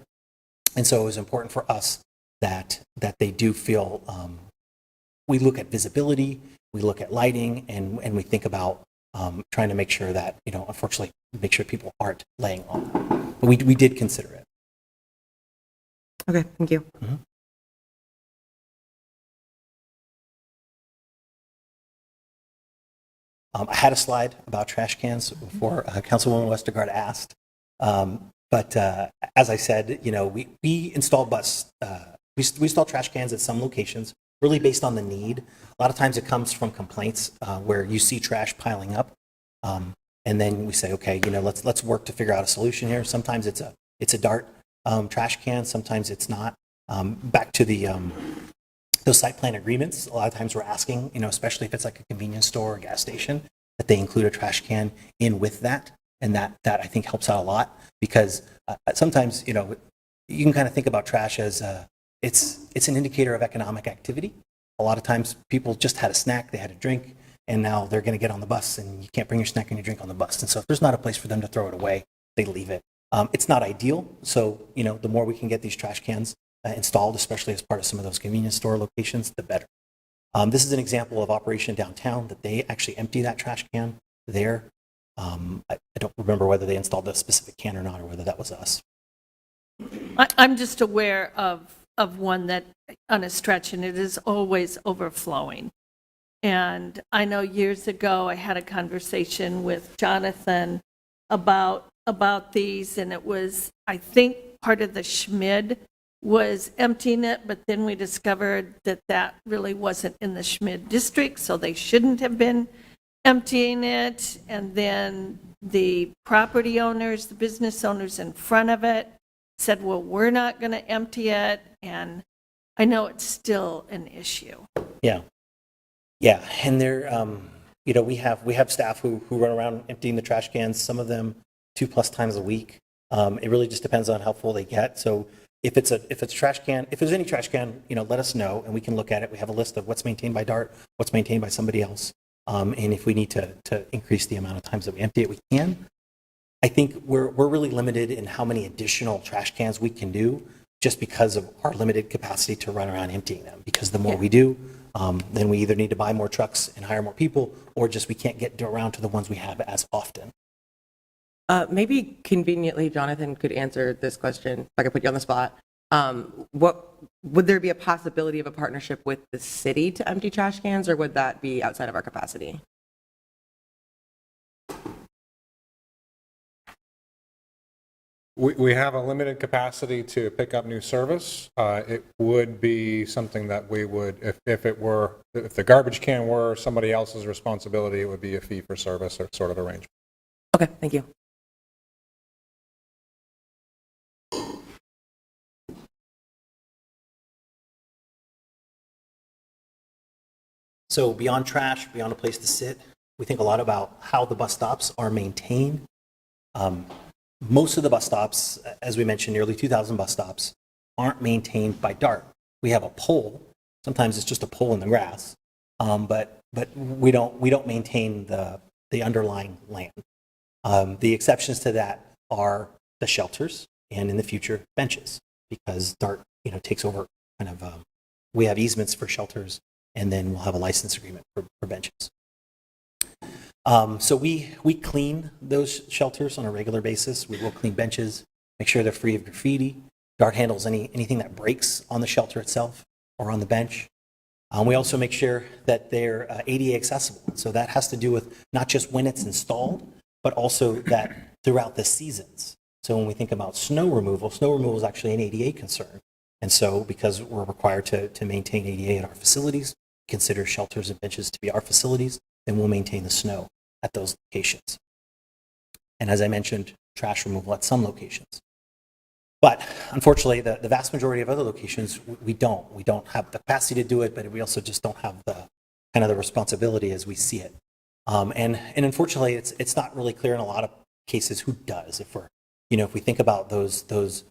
[SPEAKER 7] And so it was important for us that they do feel. We look at visibility, we look at lighting, and we think about trying to make sure that, unfortunately, make sure people aren't laying on them. But we did consider it.
[SPEAKER 6] Okay, thank you.
[SPEAKER 7] Mm-hmm. I had a slide about trash cans before Councilwoman Westergaard asked. But as I said, we install we install trash cans at some locations, really based on the need. A lot of times it comes from complaints where you see trash piling up, and then we say, okay, let's work to figure out a solution here. Sometimes it's a DART trash can, sometimes it's not. Back to those site plan agreements, a lot of times we're asking, especially if it's like a convenience store or gas station, that they include a trash can in with that, and that I think helps out a lot, because sometimes you can kind of think about trash as it's an indicator of economic activity. A lot of times people just had a snack, they had a drink, and now they're going to get on the bus, and you can't bring your snack and your drink on the bus. And so if there's not a place for them to throw it away, they leave it. It's not ideal. So, the more we can get these trash cans installed, especially as part of some of those convenience store locations, the better. This is an example of operation downtown that they actually empty that trash can there. I don't remember whether they installed a specific can or not, or whether that was us.
[SPEAKER 8] I'm just aware of one that on a stretch, and it is always overflowing. And I know years ago I had a conversation with Jonathan about these, and it was, I think, part of the Schmid was emptying it, but then we discovered that really wasn't in the Schmid district, so they shouldn't have been emptying it. And then the property owners, the business owners in front of it said, well, we're not going to empty it. And I know it's still an issue.
[SPEAKER 7] Yeah. And they're, we have staff who run around emptying the trash cans, some of them 2+ times a week. It really just depends on how full they get. So if it's a trash can, if there's any trash can, let us know and we can look at it. We have a list of what's maintained by DART, what's maintained by somebody else. And if we need to increase the amount of times that we empty it, we can. I think we're really limited in how many additional trash cans we can do, just because of our limited capacity to run around emptying them. Because the more we do, then we either need to buy more trucks and hire more people, or just we can't get around to the ones we have as often.
[SPEAKER 6] Maybe conveniently, Jonathan could answer this question, if I could put you on the spot. What would there be a possibility of a partnership with the city to empty trash cans, or would that be outside of our capacity?
[SPEAKER 11] We have a limited capacity to pick up new service. It would be something that we would, if the garbage can were somebody else's responsibility, it would be a fee for service or sort of arrangement.
[SPEAKER 6] Okay, thank you.
[SPEAKER 7] So beyond trash, beyond a place to sit, we think a lot about how the bus stops are maintained. Most of the bus stops, as we mentioned, nearly 2,000 bus stops, aren't maintained by DART. We have a pole. Sometimes it's just a pole in the grass, but we don't maintain the underlying land. The exceptions to that are the shelters and, in the future, benches, because DART takes over kind of. We have easements for shelters, and then we'll have a license agreement for benches. So we clean those shelters on a regular basis. We will clean benches, make sure they're free of graffiti, DART handles anything that breaks on the shelter itself or on the bench. We also make sure that they're ADA accessible. So that has to do with not just when it's installed, but also that throughout the seasons. So when we think about snow removal is actually an ADA concern. And so because we're required to maintain ADA at our facilities, consider shelters and benches to be our facilities, then we'll maintain the snow at those locations. And as I mentioned, trash removal at some locations. But unfortunately, the vast majority of other locations, we don't. We don't have the capacity to do it, but we also just don't have the kind of the responsibility as we see it. And unfortunately, it's not really clear in a lot of cases who does. If we think about those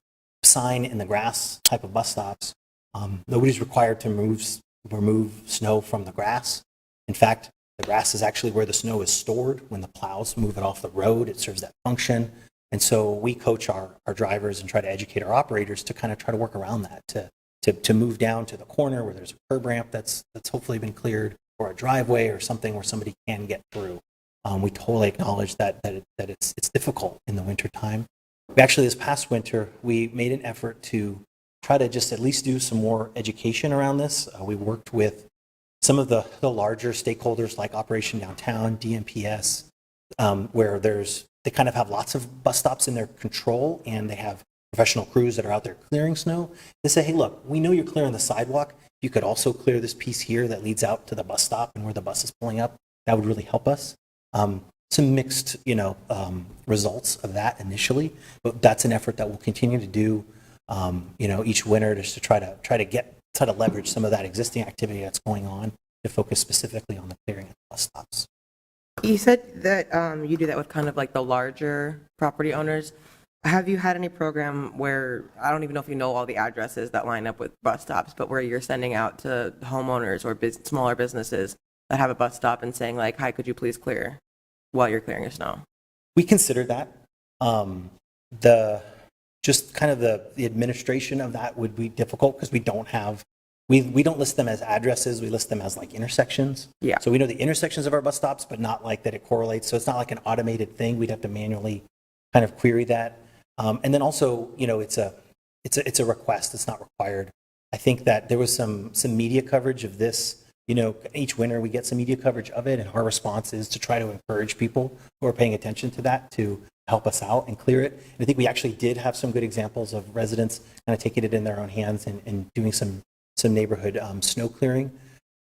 [SPEAKER 7] sign in the grass type of bus stops, nobody's required to remove snow from the grass. In fact, the grass is actually where the snow is stored. When the plows move it off the road, it serves that function. And so we coach our drivers and try to educate our operators to kind of try to work around that, to move down to the corner where there's a curb ramp that's hopefully been cleared, or a driveway or something where somebody can get through. We totally acknowledge that it's difficult in the wintertime. We actually, this past winter, we made an effort to try to just at least do some more education around this. We worked with some of the larger stakeholders like Operation Downtown, DMPS, where they kind of have lots of bus stops in their control, and they have professional crews that are out there clearing snow. They say, hey, look, we know you're clearing the sidewalk. You could also clear this piece here that leads out to the bus stop and where the bus is pulling up. That would really help us. Some mixed, results of that initially, but that's an effort that we'll continue to do, each winter, just to try to leverage some of that existing activity that's going on to focus specifically on the clearing of the bus stops.
[SPEAKER 6] You said that you do that with kind of like the larger property owners. Have you had any program where, I don't even know if you know all the addresses that line up with bus stops, but where you're sending out to homeowners or smaller businesses that have a bus stop and saying like, hi, could you please clear while you're clearing your snow?
[SPEAKER 7] We consider that. The administration of that would be difficult because we don't list them as addresses, we list them as like intersections.
[SPEAKER 6] Yeah.
[SPEAKER 7] So we know the intersections of our bus stops, but not like that it correlates. So it's not like an automated thing. We'd have to manually kind of query that. And then also, it's a request. It's not required. I think that there was some media coverage of this. Each winter we get some media coverage of it, and our response is to try to encourage people who are paying attention to that to help us out and clear it. And I think we actually did have some good examples of residents kind of taking it in their own hands and doing some neighborhood snow clearing.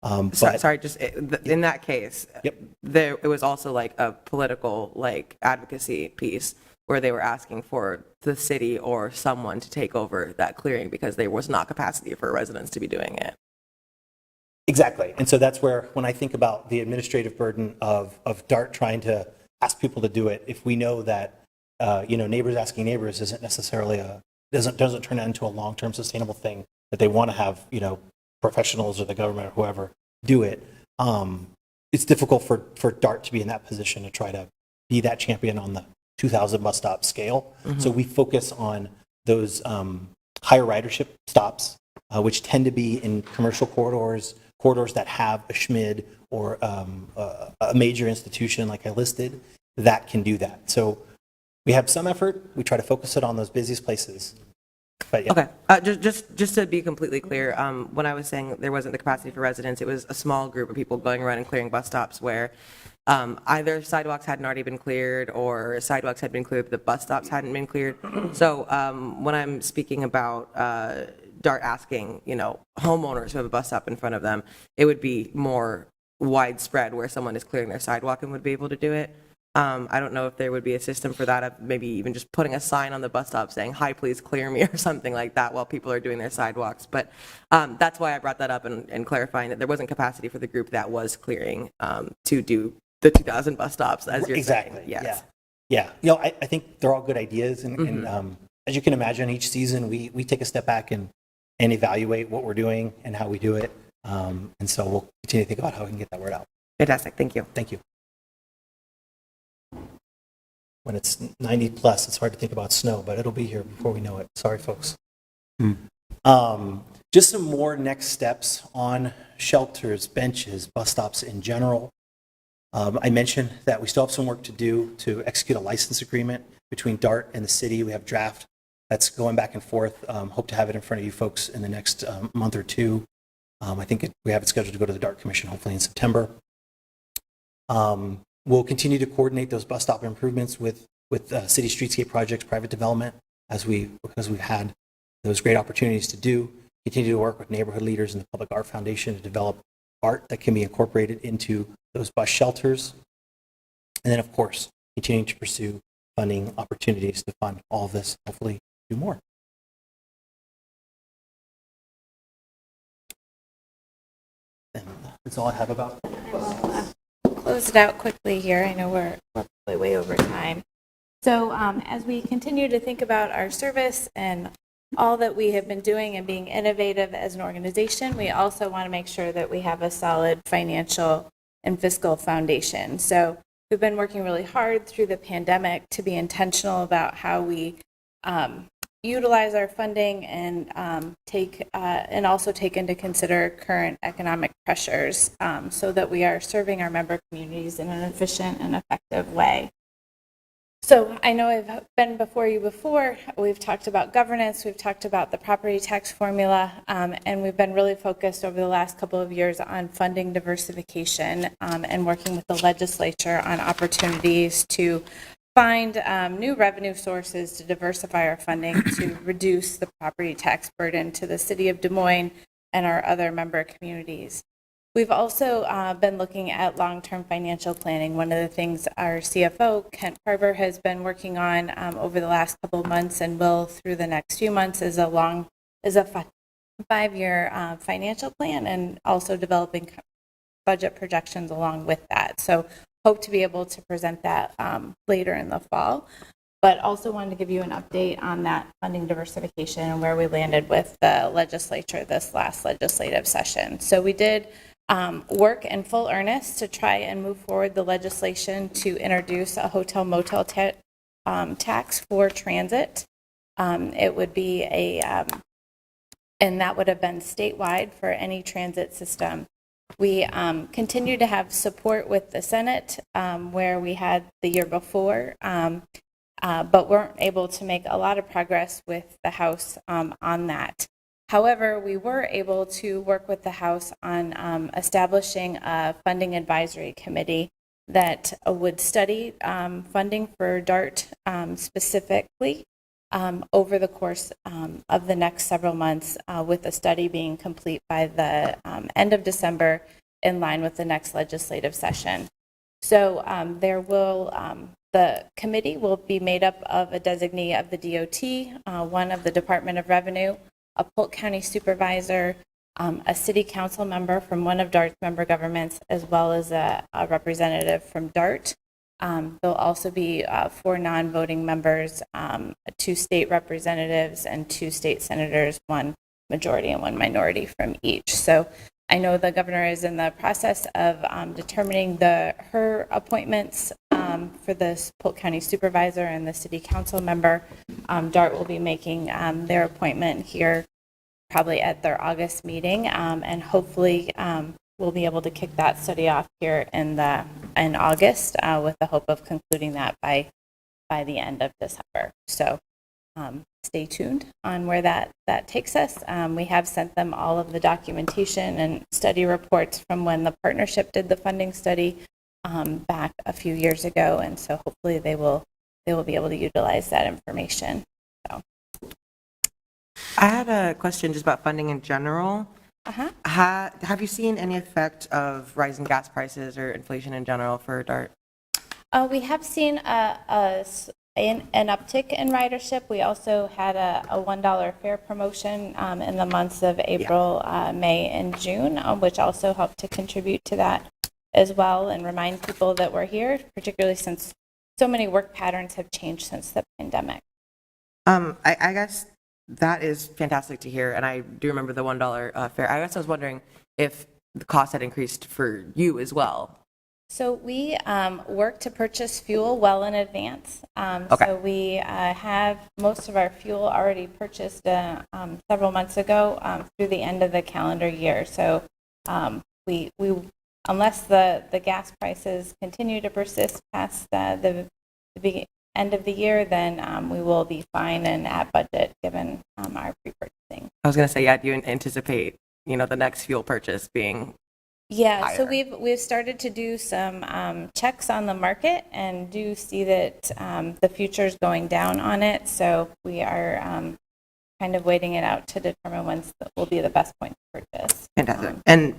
[SPEAKER 6] In that case,
[SPEAKER 7] Yep.
[SPEAKER 6] It was also like a political advocacy piece where they were asking for the city or someone to take over that clearing because there was not capacity for residents to be doing it.
[SPEAKER 7] Exactly. And so that's where, when I think about the administrative burden of DART trying to ask people to do it, if we know that, neighbors asking neighbors isn't necessarily doesn't turn into a long-term sustainable thing, that they want to have, professionals or the government or whoever do it, it's difficult for DART to be in that position to try to be that champion on the 2,000 bus stop scale. Mm-hmm. So we focus on those higher ridership stops, which tend to be in commercial corridors that have a SHMID or a major institution like I listed that can do that. So we have some effort. We try to focus it on those busiest places. But yeah.
[SPEAKER 6] Okay. Just to be completely clear, when I was saying there wasn't the capacity for residents, it was a small group of people going around and clearing bus stops where either sidewalks hadn't already been cleared or sidewalks had been cleared, but the bus stops hadn't been cleared. So when I'm speaking about DART asking, homeowners who have a bus stop in front of them, it would be more widespread where someone is clearing their sidewalk and would be able to do it. I don't know if there would be a system for that, of maybe even just putting a sign on the bus stop saying, hi, please clear me, or something like that while people are doing their sidewalks. But that's why I brought that up and clarifying that there wasn't capacity for the group that was clearing to do the 2,000 bus stops, as you're
[SPEAKER 7] exactly.
[SPEAKER 6] saying. Yes.
[SPEAKER 7] Yeah. I think they're all good ideas. And as you can imagine, each season we take a step back and evaluate what we're doing and how we do it. And so we'll continue to think about how we can get that word out.
[SPEAKER 6] Fantastic. Thank you.
[SPEAKER 7] Thank you. When it's 90 plus, it's hard to think about snow, but it'll be here before we know it. Sorry, folks. Just some more next steps on shelters, benches, bus stops in general. I mentioned that we still have some work to do to execute a license agreement between DART and the city. We have draft That's going back and forth. Hope to have it in front of you folks in the next month or two. I think we have it scheduled to go to the DART Commission hopefully in September. We'll continue to coordinate those bus stop improvements with city streetscape projects, private development, because we've had those great opportunities to do. Continue to work with neighborhood leaders and the Public Art Foundation to develop art that can be incorporated into those bus shelters. And then, of course, continuing to pursue funding opportunities to fund all of this, hopefully do more. And that's all I have about.
[SPEAKER 3] Close it out quickly here. I know we're probably way over time. So as we continue to think about our service and all that we have been doing and being innovative as an organization, we also want to make sure that we have a solid financial and fiscal foundation. So we've been working really hard through the pandemic to be intentional about how we utilize our funding and and also take into consider current economic pressures so that we are serving our member communities in an efficient and effective way. So I know I've been before you before. We've talked about governance, we've talked about the property tax formula, and we've been really focused over the last couple of years on funding diversification and working with the legislature on opportunities to find new revenue sources to diversify our funding to reduce the property tax burden to the city of Des Moines and our other member communities. We've also been looking at long-term financial planning. One of the things our CFO, Kent Farber, has been working on over the last couple of months and will through the next few months is a 5-year financial plan and also developing budget projections along with that. So hope to be able to present that later in the fall. But also wanted to give you an update on that funding diversification and where we landed with the legislature this last legislative session. So we did work in full earnest to try and move forward the legislation to introduce a hotel motel tax for transit. It would be and that would have been statewide for any transit system. We continue to have support with the Senate where we had the year before, but weren't able to make a lot of progress with the House on that. However, we were able to work with the House on establishing a funding advisory committee that would study funding for DART specifically over the course of the next several months, with the study being complete by the end of December in line with the next legislative session. So the committee will be made up of a designee of the DOT, one of the Department of Revenue, a Polk County supervisor, a city council member from one of DART's member governments, as well as a representative from DART. There'll also be 4 non-voting members, 2 state representatives, and 2 state senators, 1 majority and 1 minority from each. So I know the governor is in the process of determining her appointments for the Polk County supervisor and the city council member. DART will be making their appointment here probably at their August meeting, and hopefully we'll be able to kick that study off here in August with the hope of concluding that by the end of December. So stay tuned on where that takes us. We have sent them all of the documentation and study reports from when the partnership did the funding study back a few years ago, and so hopefully they will be able to utilize that information. So.
[SPEAKER 6] I had a question just about funding in general.
[SPEAKER 3] Uh-huh.
[SPEAKER 6] Have you seen any effect of rising gas prices or inflation in general for DART?
[SPEAKER 3] We have seen an uptick in ridership. We also had a $1 fare promotion in the months of April, May, and June, which also helped to contribute to that as well and remind people that we're here, particularly since so many work patterns have changed since the pandemic.
[SPEAKER 6] I guess that is fantastic to hear, and I do remember the $1 fare. I guess I was wondering if the cost had increased for you as well.
[SPEAKER 3] So we work to purchase fuel well in advance.
[SPEAKER 6] Okay.
[SPEAKER 3] So we have most of our fuel already purchased several months ago through the end of the calendar year. So we unless the gas prices continue to persist past the end of the year, then we will be fine and at budget given our pre-purchasing.
[SPEAKER 6] I was going to say, yeah, do you anticipate, the next fuel purchase being
[SPEAKER 3] Yeah, so
[SPEAKER 6] higher?
[SPEAKER 3] we've started to do some checks on the market and do see that the future's going down on it. So we are kind of waiting it out to determine when will be the best point to purchase.
[SPEAKER 6] Fantastic. And,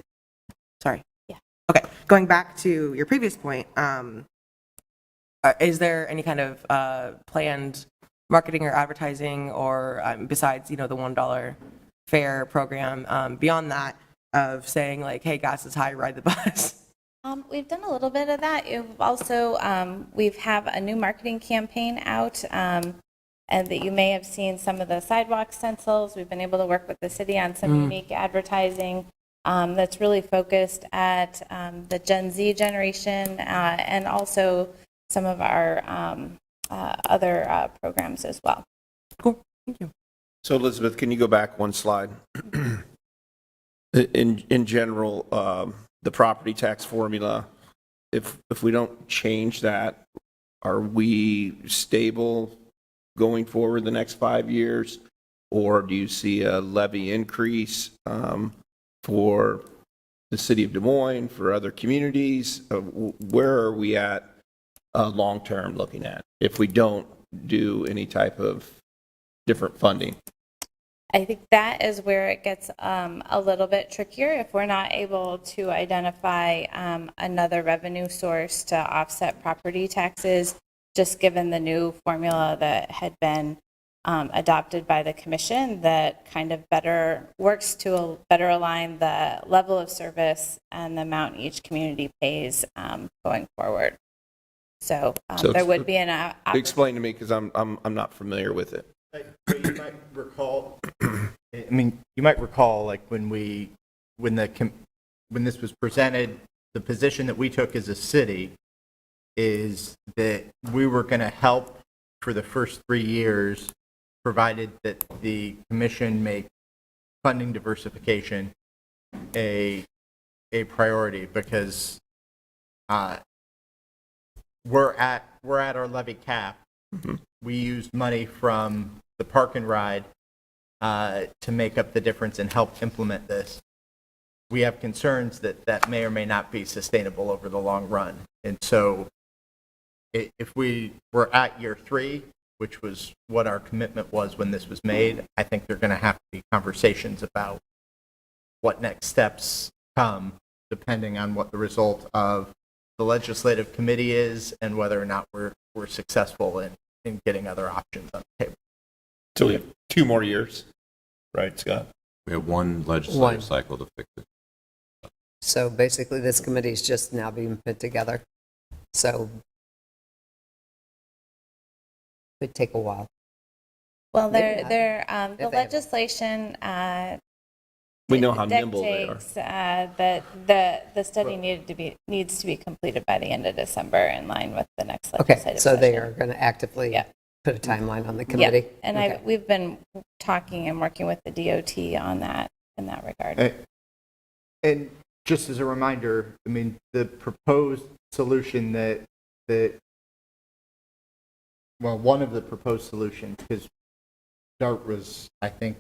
[SPEAKER 6] sorry.
[SPEAKER 3] Yeah.
[SPEAKER 6] Okay, going back to your previous point, is there any kind of planned marketing or advertising or besides, the $1 fare program, beyond that, of saying like, hey, gas is high, ride the bus?
[SPEAKER 3] We've done a little bit of that. We've also, we have a new marketing campaign out, and that you may have seen some of the sidewalk stencils. We've been able to work with the city on some unique advertising that's really focused at the Gen Z generation and also some of our other programs as well.
[SPEAKER 6] Cool, thank you.
[SPEAKER 4] So Elizabeth, can you go back one slide? In general, the property tax formula, if we don't change that, are we stable going forward the next 5 years? Or do you see a levy increase for the city of Des Moines, for other communities? Where are we at long-term looking at if we don't do any type of different funding?
[SPEAKER 3] I think that is where it gets a little bit trickier if we're not able to identify another revenue source to offset property taxes, just given the new formula that had been adopted by the commission that kind of better works to better align the level of service and the amount each community pays going forward. So there would be an
[SPEAKER 4] Explain to me, because I'm not familiar with it.
[SPEAKER 5] You might recall, you might recall, like when this was presented, the position that we took as a city is that we were going to help for the first 3 years, provided that the commission make funding diversification a priority, because we're at our levy cap. Mm-hmm. We used money from the park and ride to make up the difference and help implement this. We have concerns that may or may not be sustainable over the long run. And so if we were at year 3, which was what our commitment was when this was made, I think there are going to have to be conversations about what next steps come, depending on what the result of the legislative committee is and whether or not we're successful in getting other options on the table.
[SPEAKER 4] So we have 2 more years, right, Scott?
[SPEAKER 2] We have one legislative cycle to fix it.
[SPEAKER 12] So basically, this committee is just now being put together. So it could take a while.
[SPEAKER 3] Well,
[SPEAKER 12] Maybe not.
[SPEAKER 3] the
[SPEAKER 12] If they have-
[SPEAKER 3] legislation
[SPEAKER 4] We know how nimble they are.
[SPEAKER 3] dictates that the study needs to be completed by the end of December in line with the next legislative
[SPEAKER 12] Okay, so they
[SPEAKER 3] session.
[SPEAKER 12] are going to actively
[SPEAKER 3] Yeah.
[SPEAKER 12] put a timeline on the committee?
[SPEAKER 3] Yeah, and
[SPEAKER 12] Okay.
[SPEAKER 3] we've been talking and working with the DOT on that in that regard.
[SPEAKER 5] And just as a reminder, the proposed solution one of the proposed solutions, because DART was, I think,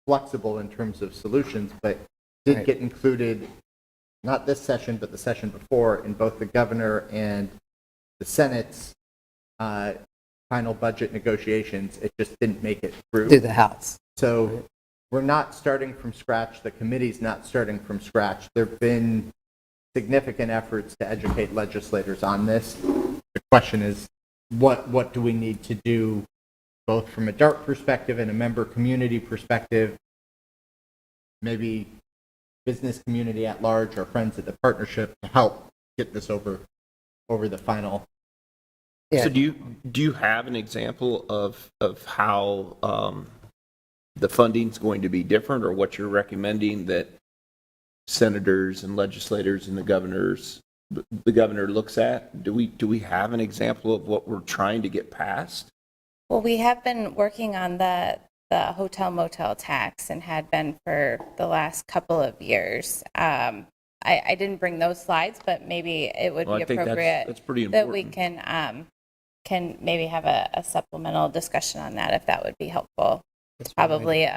[SPEAKER 5] flexible in terms of solutions, but did get included, not this session, but the session before, in both the governor and the Senate's final budget negotiations. It just didn't make it through.
[SPEAKER 12] Through the House.
[SPEAKER 5] So we're not starting from scratch. The committee's not starting from scratch. There have been significant efforts to educate legislators on this. The question is, what do we need to do, both from a DART perspective and a member community perspective, maybe business community at large, our friends at the partnership, to help get this over the final.
[SPEAKER 12] Yeah.
[SPEAKER 4] So do you have an example of how the funding's going to be different, or what you're recommending that senators and legislators and the governor looks at? Do we have an example of what we're trying to get passed?
[SPEAKER 3] Well, we have been working on the hotel motel tax and had been for the last couple of years. I didn't bring those slides, but maybe it would
[SPEAKER 4] Well,
[SPEAKER 3] be
[SPEAKER 4] I think
[SPEAKER 3] appropriate
[SPEAKER 4] that's pretty
[SPEAKER 3] that we
[SPEAKER 4] important.
[SPEAKER 3] can can maybe have a supplemental discussion on that, if that would be helpful. It's probably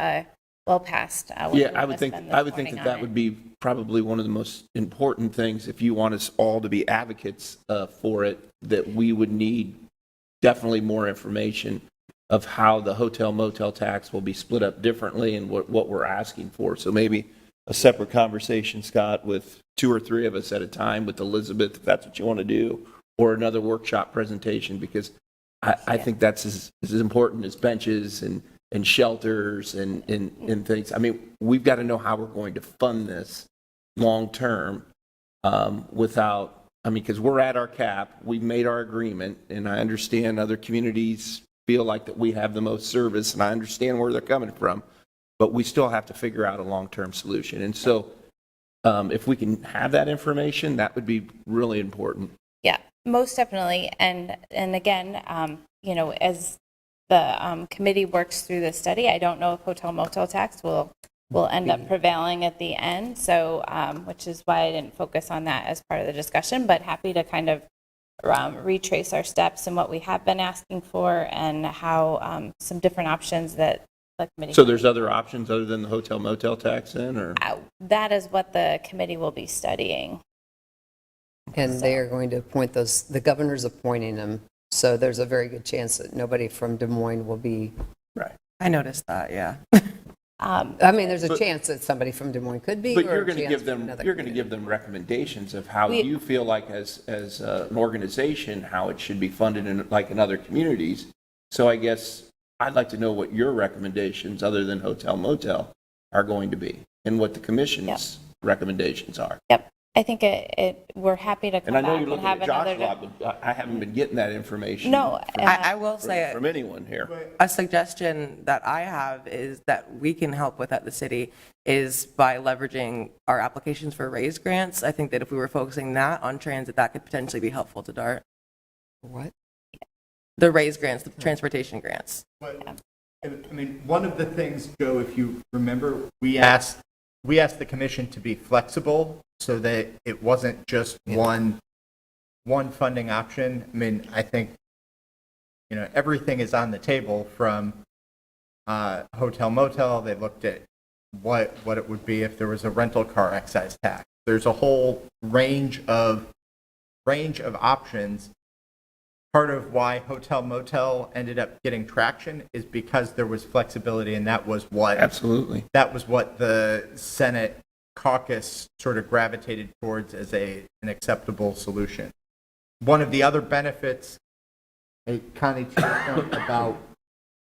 [SPEAKER 3] well past what we
[SPEAKER 4] Yeah, I
[SPEAKER 3] wanna
[SPEAKER 4] would think,
[SPEAKER 3] spend
[SPEAKER 4] I
[SPEAKER 3] this
[SPEAKER 4] would think
[SPEAKER 3] morning
[SPEAKER 4] that
[SPEAKER 3] on
[SPEAKER 4] that
[SPEAKER 3] it.
[SPEAKER 4] would be probably one of the most important things, if you want us all to be advocates for it, that we would need definitely more information of how the hotel motel tax will be split up differently and what we're asking for. So maybe a separate conversation, Scott, with 2 or 3 of us at a time, with Elizabeth, if that's what you want to do, or another workshop presentation, because I think that's as important as benches and shelters and things. I mean, we've got to know how we're going to fund this long-term without, I mean, because we're at our cap, we've made our agreement, and I understand other communities feel like that we have the most service, and I understand where they're coming from, but we still have to figure out a long-term solution. And so if we can have that information, that would be really important.
[SPEAKER 3] Yeah, most definitely. And again, as the committee works through the study, I don't know if hotel motel tax will end up prevailing at the end. So, which is why I didn't focus on that as part of the discussion, but happy to kind of retrace our steps and what we have been asking for and how some different options that the committee.
[SPEAKER 4] So there's other options other than the hotel motel tax then, or?
[SPEAKER 3] That is what the committee will be studying.
[SPEAKER 12] And they are going to appoint those, the governor's appointing them. So there's a very good chance that nobody from Des Moines will be,
[SPEAKER 6] I noticed that, yeah.
[SPEAKER 12] I mean, there's a chance that somebody from Des Moines could be.
[SPEAKER 4] But
[SPEAKER 12] or
[SPEAKER 4] you're
[SPEAKER 12] a
[SPEAKER 4] going to
[SPEAKER 12] chance
[SPEAKER 4] give
[SPEAKER 12] from
[SPEAKER 4] them,
[SPEAKER 12] another
[SPEAKER 4] you're going to
[SPEAKER 12] community.
[SPEAKER 4] give them recommendations of how you feel like as an organization, how it should be funded in, like in other communities. So I guess I'd like to know what your recommendations, other than hotel motel, are going to be, and what the commission's recommendations are.
[SPEAKER 3] Yep. I think we're happy to come
[SPEAKER 4] And I know
[SPEAKER 3] back
[SPEAKER 4] you're
[SPEAKER 3] and
[SPEAKER 4] looking
[SPEAKER 3] have
[SPEAKER 4] at Josh
[SPEAKER 3] another.
[SPEAKER 4] a lot, but I haven't been getting that information.
[SPEAKER 3] No,
[SPEAKER 6] I will say
[SPEAKER 4] From anyone here.
[SPEAKER 6] a suggestion that I have is that we can help with at the city is by leveraging our applications for raise grants. I think that if we were focusing that on transit, that could potentially be helpful to DART.
[SPEAKER 12] What?
[SPEAKER 6] The raise grants, the transportation grants.
[SPEAKER 5] But, I mean, one of the things, Joe, if you remember, we asked the commission to be flexible so that it wasn't just one funding option. I mean, I think, everything is on the table from hotel motel. They looked at what it would be if there was a rental car excise tax. There's a whole range of options. Part of why hotel motel ended up getting traction is because there was flexibility, and that was what the Senate caucus sort of gravitated towards as an acceptable solution. One of the other benefits, Connie, to your point about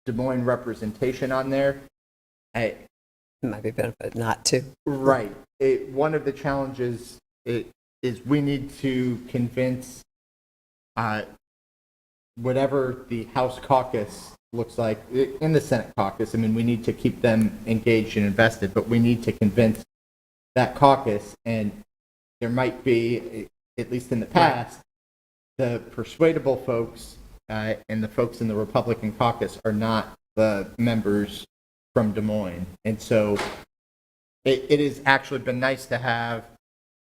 [SPEAKER 5] Des Moines representation on there,
[SPEAKER 12] It might be benefit not to.
[SPEAKER 5] right. One of the challenges is we need to convince whatever the House caucus looks like in the Senate caucus. I mean, we need to keep them engaged and invested, but we need to convince that caucus, and there might be, at least in the past, the persuadable folks and the folks in the Republican caucus are not the members from Des Moines. And so it has actually been nice to have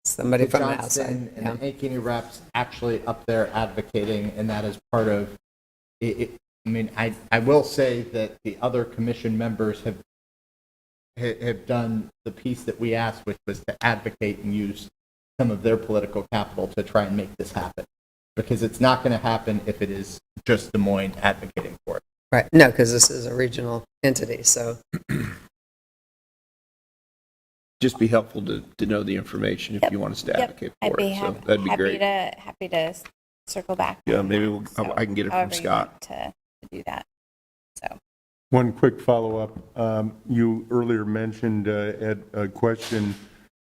[SPEAKER 12] Somebody
[SPEAKER 5] the
[SPEAKER 12] from the
[SPEAKER 5] Johnston
[SPEAKER 12] outside.
[SPEAKER 5] and
[SPEAKER 12] Yeah.
[SPEAKER 5] the Ankeny reps actually up there advocating, and that is part of it. I mean, I will say that the other commission members have done the piece that we asked, which was to advocate and use some of their political capital to try and make this happen. Because it's not going to happen if it is just Des Moines advocating for it.
[SPEAKER 12] Right. No, because this is a regional entity. So
[SPEAKER 4] Just be helpful to know the information if you want us to advocate
[SPEAKER 3] I'd
[SPEAKER 4] for
[SPEAKER 3] be
[SPEAKER 4] it. So that'd be great.
[SPEAKER 3] happy to circle back.
[SPEAKER 4] Yeah,
[SPEAKER 3] on
[SPEAKER 4] maybe
[SPEAKER 3] that.
[SPEAKER 4] I can get it from
[SPEAKER 3] however you
[SPEAKER 4] Scott.
[SPEAKER 3] want to do that. So.
[SPEAKER 1] One quick follow-up. You earlier mentioned at a question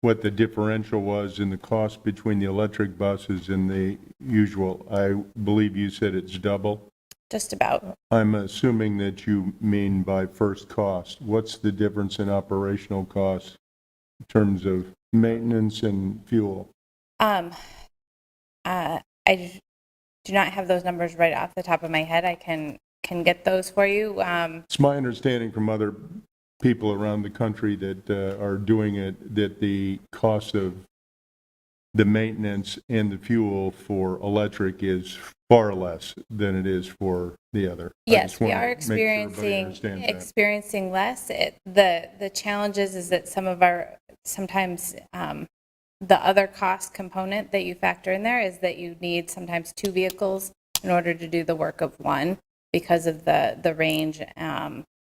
[SPEAKER 1] what the differential was in the cost between the electric buses and the usual. I believe you said it's double.
[SPEAKER 3] Just about.
[SPEAKER 1] I'm assuming that you mean by first cost. What's the difference in operational costs in terms of maintenance and fuel?
[SPEAKER 3] I do not have those numbers right off the top of my head. I can get those for you.
[SPEAKER 1] It's my understanding from other people around the country that are doing it, that the cost of the maintenance and the fuel for electric is far less than it is for the other. I
[SPEAKER 3] Yes,
[SPEAKER 1] just
[SPEAKER 3] we
[SPEAKER 1] wanna
[SPEAKER 3] are
[SPEAKER 1] make sure everybody understands that.
[SPEAKER 3] experiencing less. The challenges is that sometimes the other cost component that you factor in there is that you need sometimes 2 vehicles in order to do the work of one because of the range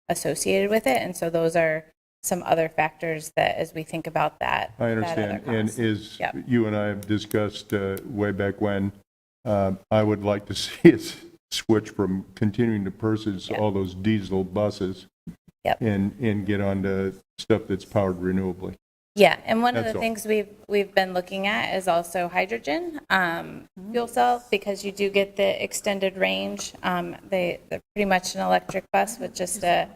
[SPEAKER 3] associated with it. And so those are some other factors that as we think about that.
[SPEAKER 1] I
[SPEAKER 3] that other
[SPEAKER 1] understand, and
[SPEAKER 3] cost.
[SPEAKER 1] as
[SPEAKER 3] Yep.
[SPEAKER 1] you and I have discussed way back when, I would like to see us switch from continuing to purchase
[SPEAKER 3] Yep.
[SPEAKER 1] all those diesel buses
[SPEAKER 3] Yep.
[SPEAKER 1] and get on to stuff that's powered renewably.
[SPEAKER 3] Yeah, and one of
[SPEAKER 1] That's
[SPEAKER 3] the
[SPEAKER 1] all.
[SPEAKER 3] things we've been looking at is also hydrogen fuel cell, because you do get the extended range. They're pretty much an electric bus with just the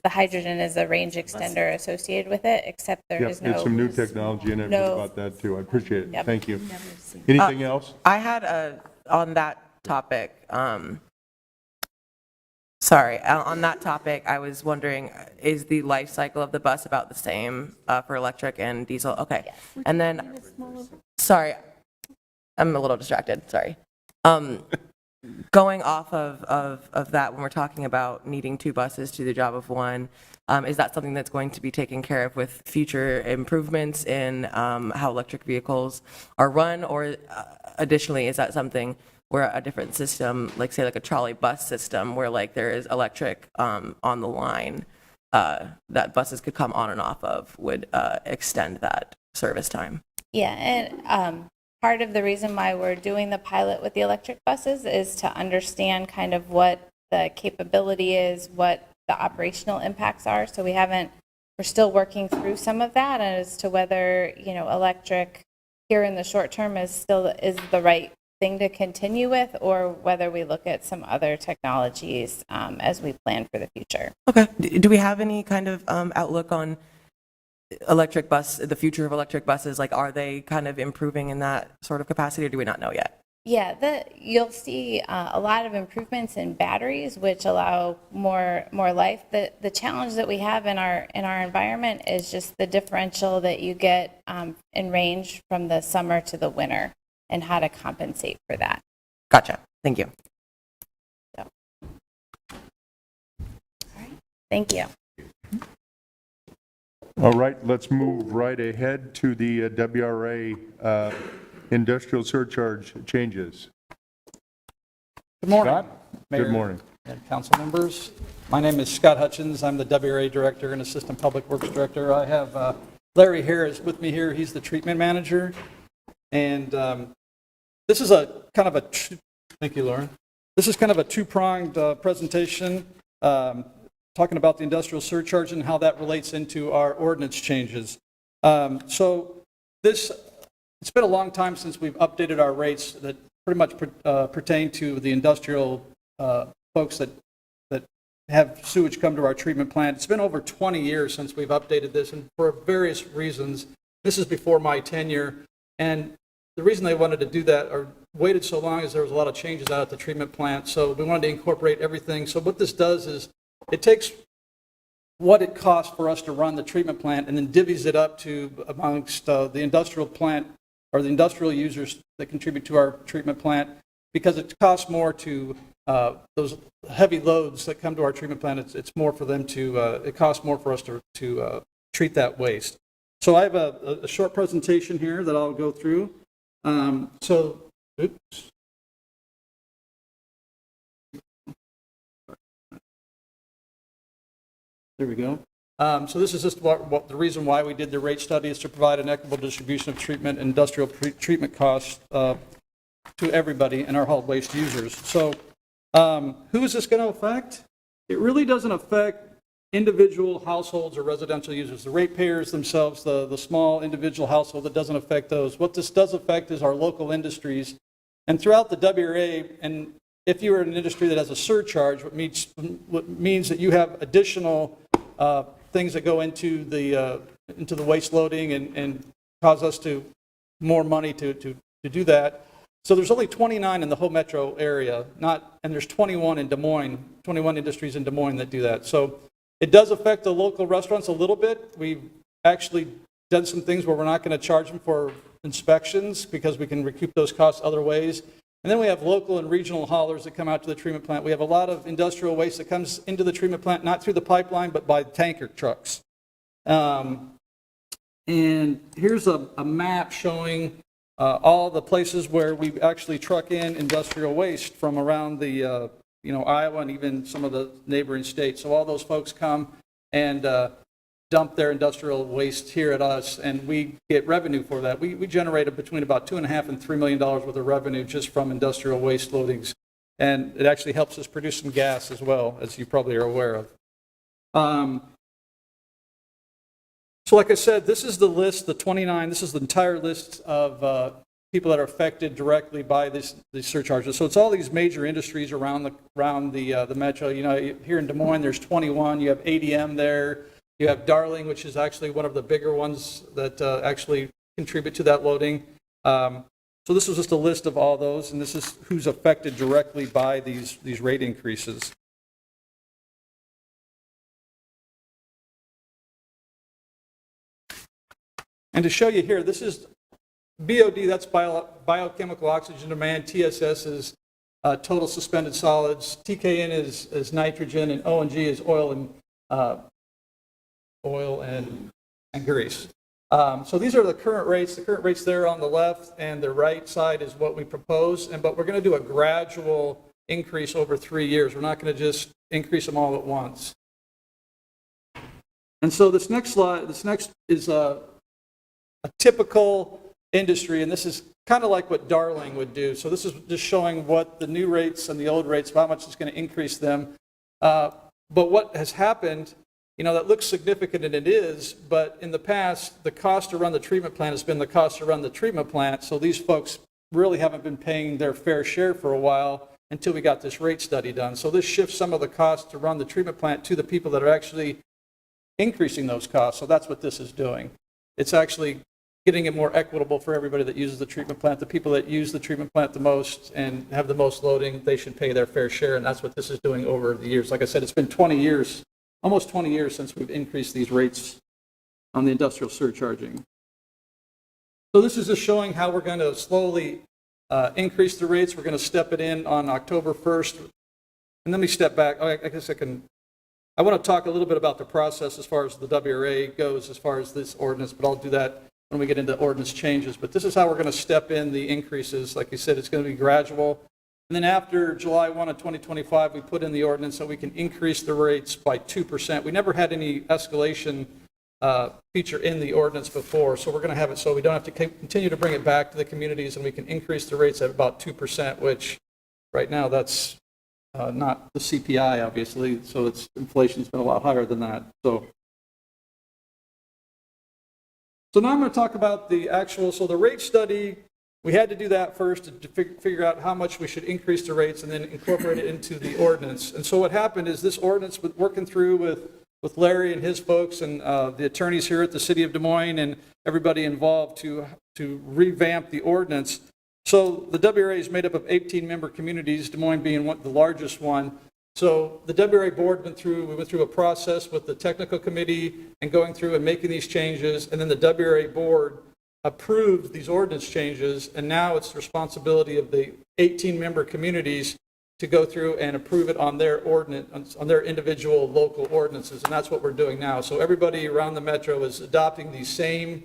[SPEAKER 3] hydrogen is a range extender associated with it, except there
[SPEAKER 1] Yep,
[SPEAKER 3] is no.
[SPEAKER 1] it's some new technology, and I've heard
[SPEAKER 3] no-
[SPEAKER 1] about that too. I appreciate it.
[SPEAKER 3] Yep.
[SPEAKER 1] Thank you. Anything else?
[SPEAKER 6] I had on that topic, on that topic, I was wondering, is the life cycle of the bus about the same for electric and diesel? Okay. And then, sorry, I'm a little distracted, sorry. Going off of that, when we're talking about needing 2 buses to do the job of one, is that something that's going to be taken care of with future improvements in how electric vehicles are run? Or additionally, is that something where a different system, like say like a trolley bus system, where like there is electric on the line that buses could come on and off of, would extend that service time?
[SPEAKER 3] Yeah, and part of the reason why we're doing the pilot with the electric buses is to understand kind of what the capability is, what the operational impacts are. So we're still working through some of that as to whether, electric here in the short term is the right thing to continue with, or whether we look at some other technologies as we plan for the future.
[SPEAKER 6] Okay. Do we have any kind of outlook on the future of electric buses? Like, are they kind of improving in that sort of capacity, or do we not know yet?
[SPEAKER 3] Yeah, you'll see a lot of improvements in batteries, which allow more life. The challenge that we have in our environment is just the differential that you get in range from the summer to the winter, and how to compensate for that.
[SPEAKER 6] Gotcha. Thank you.
[SPEAKER 3] All right. Thank you.
[SPEAKER 1] All right, let's move right ahead to the WRA industrial surcharge changes.
[SPEAKER 13] Good morning.
[SPEAKER 1] Scott? Good
[SPEAKER 13] Mayor
[SPEAKER 1] morning.
[SPEAKER 13] and council members. My name is Scott Hutchins. I'm the WRA Director and Assistant Public Works Director. I have Larry Harris with me here. He's the treatment manager. And this is thank you, Lauren. This is kind of a two-pronged presentation talking about the industrial surcharge and how that relates into our ordinance changes. It's been a long time since we've updated our rates that pretty much pertain to the industrial folks that have sewage come to our treatment plant. It's been over 20 years since we've updated this, and for various reasons. This is before my tenure, and the reason they wanted to do that or waited so long is there was a lot of changes out at the treatment plant, so we wanted to incorporate everything. So what this does is it takes what it costs for us to run the treatment plant and then divvies it up to amongst the industrial plant or the industrial users that contribute to our treatment plant, because it costs more to those heavy loads that come to our treatment plant. It's more for them it costs more for us to treat that waste. So I have a short presentation here that I'll go through. Oops. There we go. So this is just what the reason why we did the rate study is to provide an equitable distribution of treatment, industrial treatment costs to everybody and our hauled waste users. So who is this going to affect? It really doesn't affect individual households or residential users. The ratepayers themselves, the small individual household, that doesn't affect those. What this does affect is our local industries. And throughout the WRA, and if you're in an industry that has a surcharge, what means that you have additional things that go into the waste loading and cause us to more money to do that. So there's only 29 in the whole metro area, and there's 21 in Des Moines, 21 industries in Des Moines that do that. So it does affect the local restaurants a little bit. We've actually done some things where we're not going to charge them for inspections because we can recoup those costs other ways. And then we have local and regional haulers that come out to the treatment plant. We have a lot of industrial waste that comes into the treatment plant, not through the pipeline, but by tanker trucks. And here's a map showing all the places where we actually truck in industrial waste from around the, Iowa and even some of the neighboring states. So all those folks come and dump their industrial waste here at us, and we get revenue for that. We generated between about $2.5 and $3 million worth of revenue just from industrial waste loadings, and it actually helps us produce some gas as well, as you probably are aware of. So like I said, this is the list, the 29, this is the entire list of people that are affected directly by these surcharges. So it's all these major industries around the metro. Here in Des Moines, there's 21. You have ADM there. You have Darling, which is actually one of the bigger ones that actually contribute to that loading. So this is just a list of all those, and this is who's affected directly by these rate increases. And to show you here, this is BOD, that's biochemical oxygen demand. TSS is total suspended solids. TKN is nitrogen, and O&G is oil and grease. So these are the current rates. The current rates there on the left, and the right side is what we propose. But we're going to do a gradual increase over 3 years. We're not going to just increase them all at once. And so this next is a typical industry, and this is kind of like what Darling would do. So this is just showing what the new rates and the old rates, how much it's going to increase them. But what has happened, that looks significant, and it is, but in the past, the cost to run the treatment plant has been the cost to run the treatment plant, so these folks really haven't been paying their fair share for a while until we got this rate study done. So this shifts some of the cost to run the treatment plant to the people that are actually increasing those costs, so that's what this is doing. It's actually getting it more equitable for everybody that uses the treatment plant. The people that use the treatment plant the most and have the most loading, they should pay their fair share, and that's what this is doing over the years. Like I said, it's been 20 years, almost 20 years since we've increased these rates on the industrial surcharging. So this is just showing how we're going to slowly increase the rates. We're going to step it in on October 1st. And let me step back. I guess I want to talk a little bit about the process as far as the WRA goes, as far as this ordinance, but I'll do that when we get into ordinance changes. But this is how we're going to step in the increases. Like you said, it's going to be gradual. And then after July 1 of 2025, we put in the ordinance so we can increase the rates by 2%. We never had any escalation feature in the ordinance before, so we're going to have it so we don't have to continue to bring it back to the communities, and we can increase the rates at about 2%, which right now that's not the CPI, obviously, so inflation's been a lot higher than that. So now I'm going to talk about the rate study. We had to do that first to figure out how much we should increase the rates and then incorporate it into the ordinance. And so what happened is this ordinance, working through with Larry and his folks and the attorneys here at the City of Des Moines and everybody involved to revamp the ordinance. So the WRA is made up of 18-member communities, Des Moines being the largest one. So the WRA board went through a process with the technical committee and going through and making these changes, and then the WRA board approved these ordinance changes, and now it's the responsibility of the 18-member communities to go through and approve it on their ordinance, on their individual local ordinances, and that's what we're doing now. So everybody around the metro is adopting these same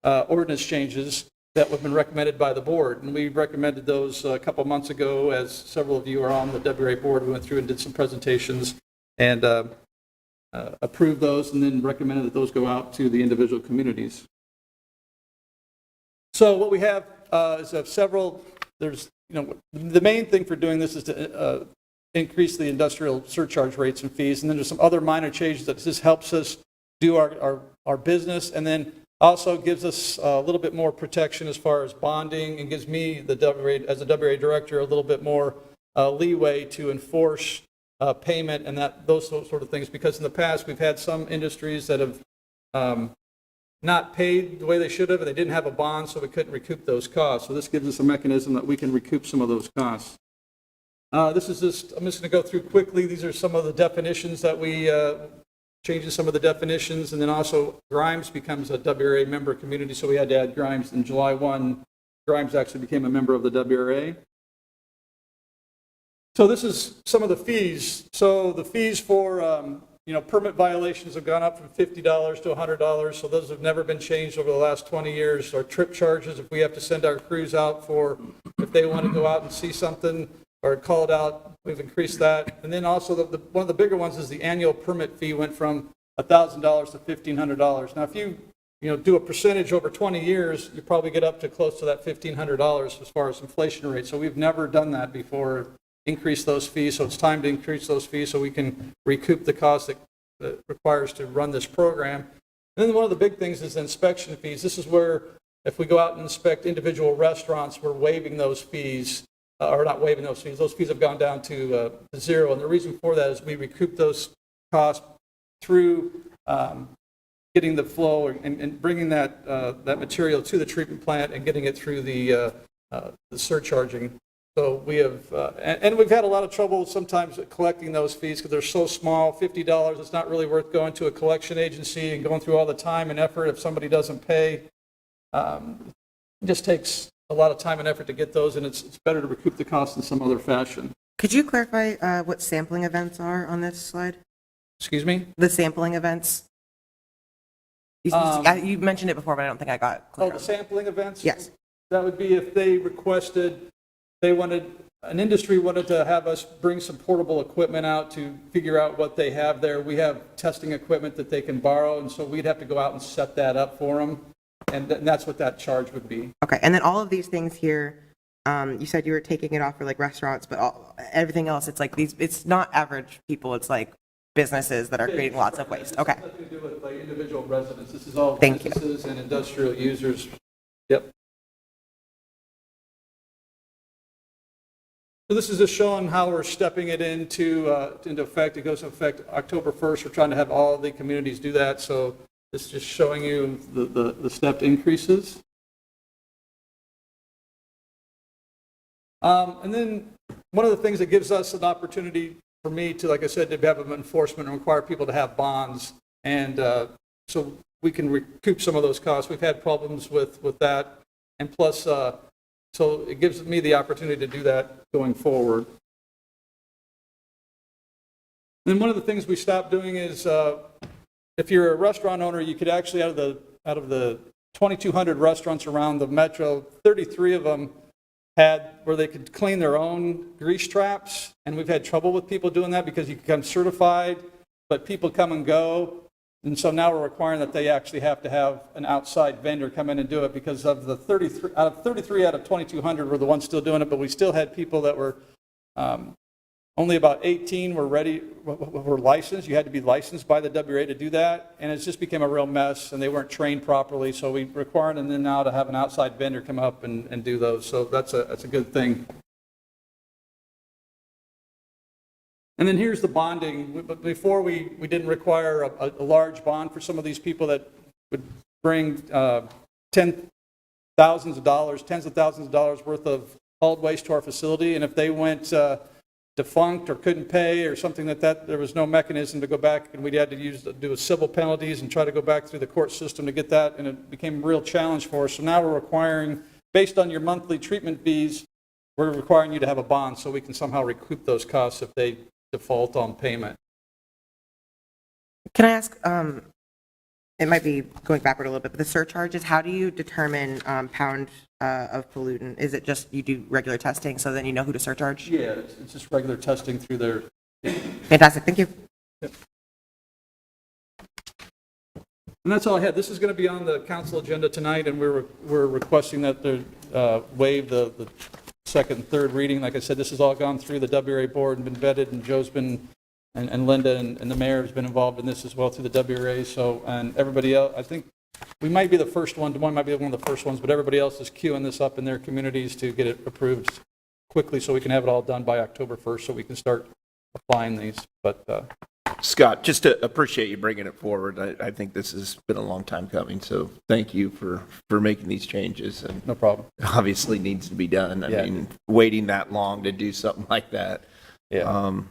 [SPEAKER 13] ordinance changes that have been recommended by the board, and we recommended those a couple months ago, as several of you are on the WRA board. We went through and did some presentations and approved those, and then recommended that those go out to the individual communities. So what we have is the main thing for doing this is to increase the industrial surcharge rates and fees, and then there's some other minor changes that just helps us do our business, and then also gives us a little bit more protection as far as bonding, and gives me, as a WRA director, a little bit more leeway to enforce payment and those sort of things, because in the past we've had some industries that have not paid the way they should have, and they didn't have a bond, so we couldn't recoup those costs. So this gives us a mechanism that we can recoup some of those costs. I'm just going to go through quickly. These are some of the definitions that we changing some of the definitions, and then also Grimes becomes a WRA member community, so we had to add Grimes. In July 1, Grimes actually became a member of the WRA. So this is some of the fees. So the fees for permit violations have gone up from $50 to $100, so those have never been changed over the last 20 years. Our trip charges, if we have to send our crews out for, if they want to go out and see something or call it out, we've increased that. And then also one of the bigger ones is the annual permit fee went from $1,000 to $1,500. Now, if you do a percentage over 20 years, you probably get up to close to that $1,500 as far as inflation rate. So we've never done that before, increase those fees. So it's time to increase those fees so we can recoup the cost that it requires to run this program. And then one of the big things is the inspection fees. This is where if we go out and inspect individual restaurants, we're waiving those fees, or not waiving those fees. Those fees have gone down to zero. And the reason for that is we recoup those costs through getting the flow and bringing that material to the treatment plant and getting it through the surcharging. So we have, and we've had a lot of trouble sometimes collecting those fees because they're so small, $50, it's not really worth going to a collection agency and going through all the time and effort if somebody doesn't pay. It just takes a lot of time and effort to get those, and it's better to recoup the cost in some other fashion.
[SPEAKER 6] Could you clarify what sampling events are on this slide?
[SPEAKER 13] Excuse me?
[SPEAKER 6] The sampling events? You mentioned it before, but I don't think I got clear.
[SPEAKER 13] Oh, the sampling events?
[SPEAKER 6] Yes.
[SPEAKER 13] That would be if they requested, an industry wanted to have us bring some portable equipment out to figure out what they have there. We have testing equipment that they can borrow, and so we'd have to go out and set that up for them, and that's what that charge would be.
[SPEAKER 6] Okay, and then all of these things here, you said you were taking it off for like restaurants, but everything else, it's like it's not average people, it's like businesses that are creating lots of waste. Okay.
[SPEAKER 13] This has nothing to do with like individual residents. This is all
[SPEAKER 6] Thank you.
[SPEAKER 13] businesses and industrial users. Yep. So this is just showing how we're stepping it into effect. It goes into effect October 1st. We're trying to have all the communities do that. So this is just showing you the stepped increases. And then one of the things that gives us an opportunity for me to, like I said, to have enforcement and require people to have bonds. And so we can recoup some of those costs. We've had problems with that. And plus, so it gives me the opportunity to do that going forward. And one of the things we stopped doing is if you're a restaurant owner, you could actually, out of the 2,200 restaurants around the metro, 33 of them had where they could clean their own grease traps, and we've had trouble with people doing that because you become certified, but people come and go, and so now we're requiring that they actually have to have an outside vendor come in and do it because of the 33 out of 2,200 were the ones still doing it, but we still had people that were only about 18 were licensed. You had to be licensed by the WRA to do that, and it just became a real mess, and they weren't trained properly, so we required them then now to have an outside vendor come up and do those, so that's a good thing. And then here's the bonding. Before we didn't require a large bond for some of these people that would bring tens of thousands of dollars worth of hauled waste to our facility, and if they went defunct or couldn't pay or something like that, there was no mechanism to go back, and we had to do a civil penalties and try to go back through the court system to get that, and it became a real challenge for us. So now we're requiring, based on your monthly treatment fees, we're requiring you to have a bond so we can somehow recoup those costs if they default on payment.
[SPEAKER 6] Can I ask, it might be going backward a little bit, but the surcharges, how do you determine pound of pollutant? Is it just you do regular testing so then you know who to surcharge?
[SPEAKER 13] Yeah, it's just regular testing through their...
[SPEAKER 6] Fantastic, thank you.
[SPEAKER 13] Yep. And that's all I had. This is going to be on the council agenda tonight, and we're requesting that they waive the second and third reading. Like I said, this has all gone through the WRA board and been vetted, and Joe's been, and Linda and the mayor has been involved in this as well through the WRA. So, and everybody else, I think we might be the first one, Des Moines might be one of the first ones, but everybody else is queuing this up in their communities to get it approved quickly so we can have it all done by October 1st so we can start applying these. But
[SPEAKER 4] Scott, just to appreciate you bringing it forward. I think this has been a long time coming, so thank you for making these changes. And
[SPEAKER 13] no problem.
[SPEAKER 4] Obviously needs to be done. I mean, waiting that long to do something like that.
[SPEAKER 13] Yeah.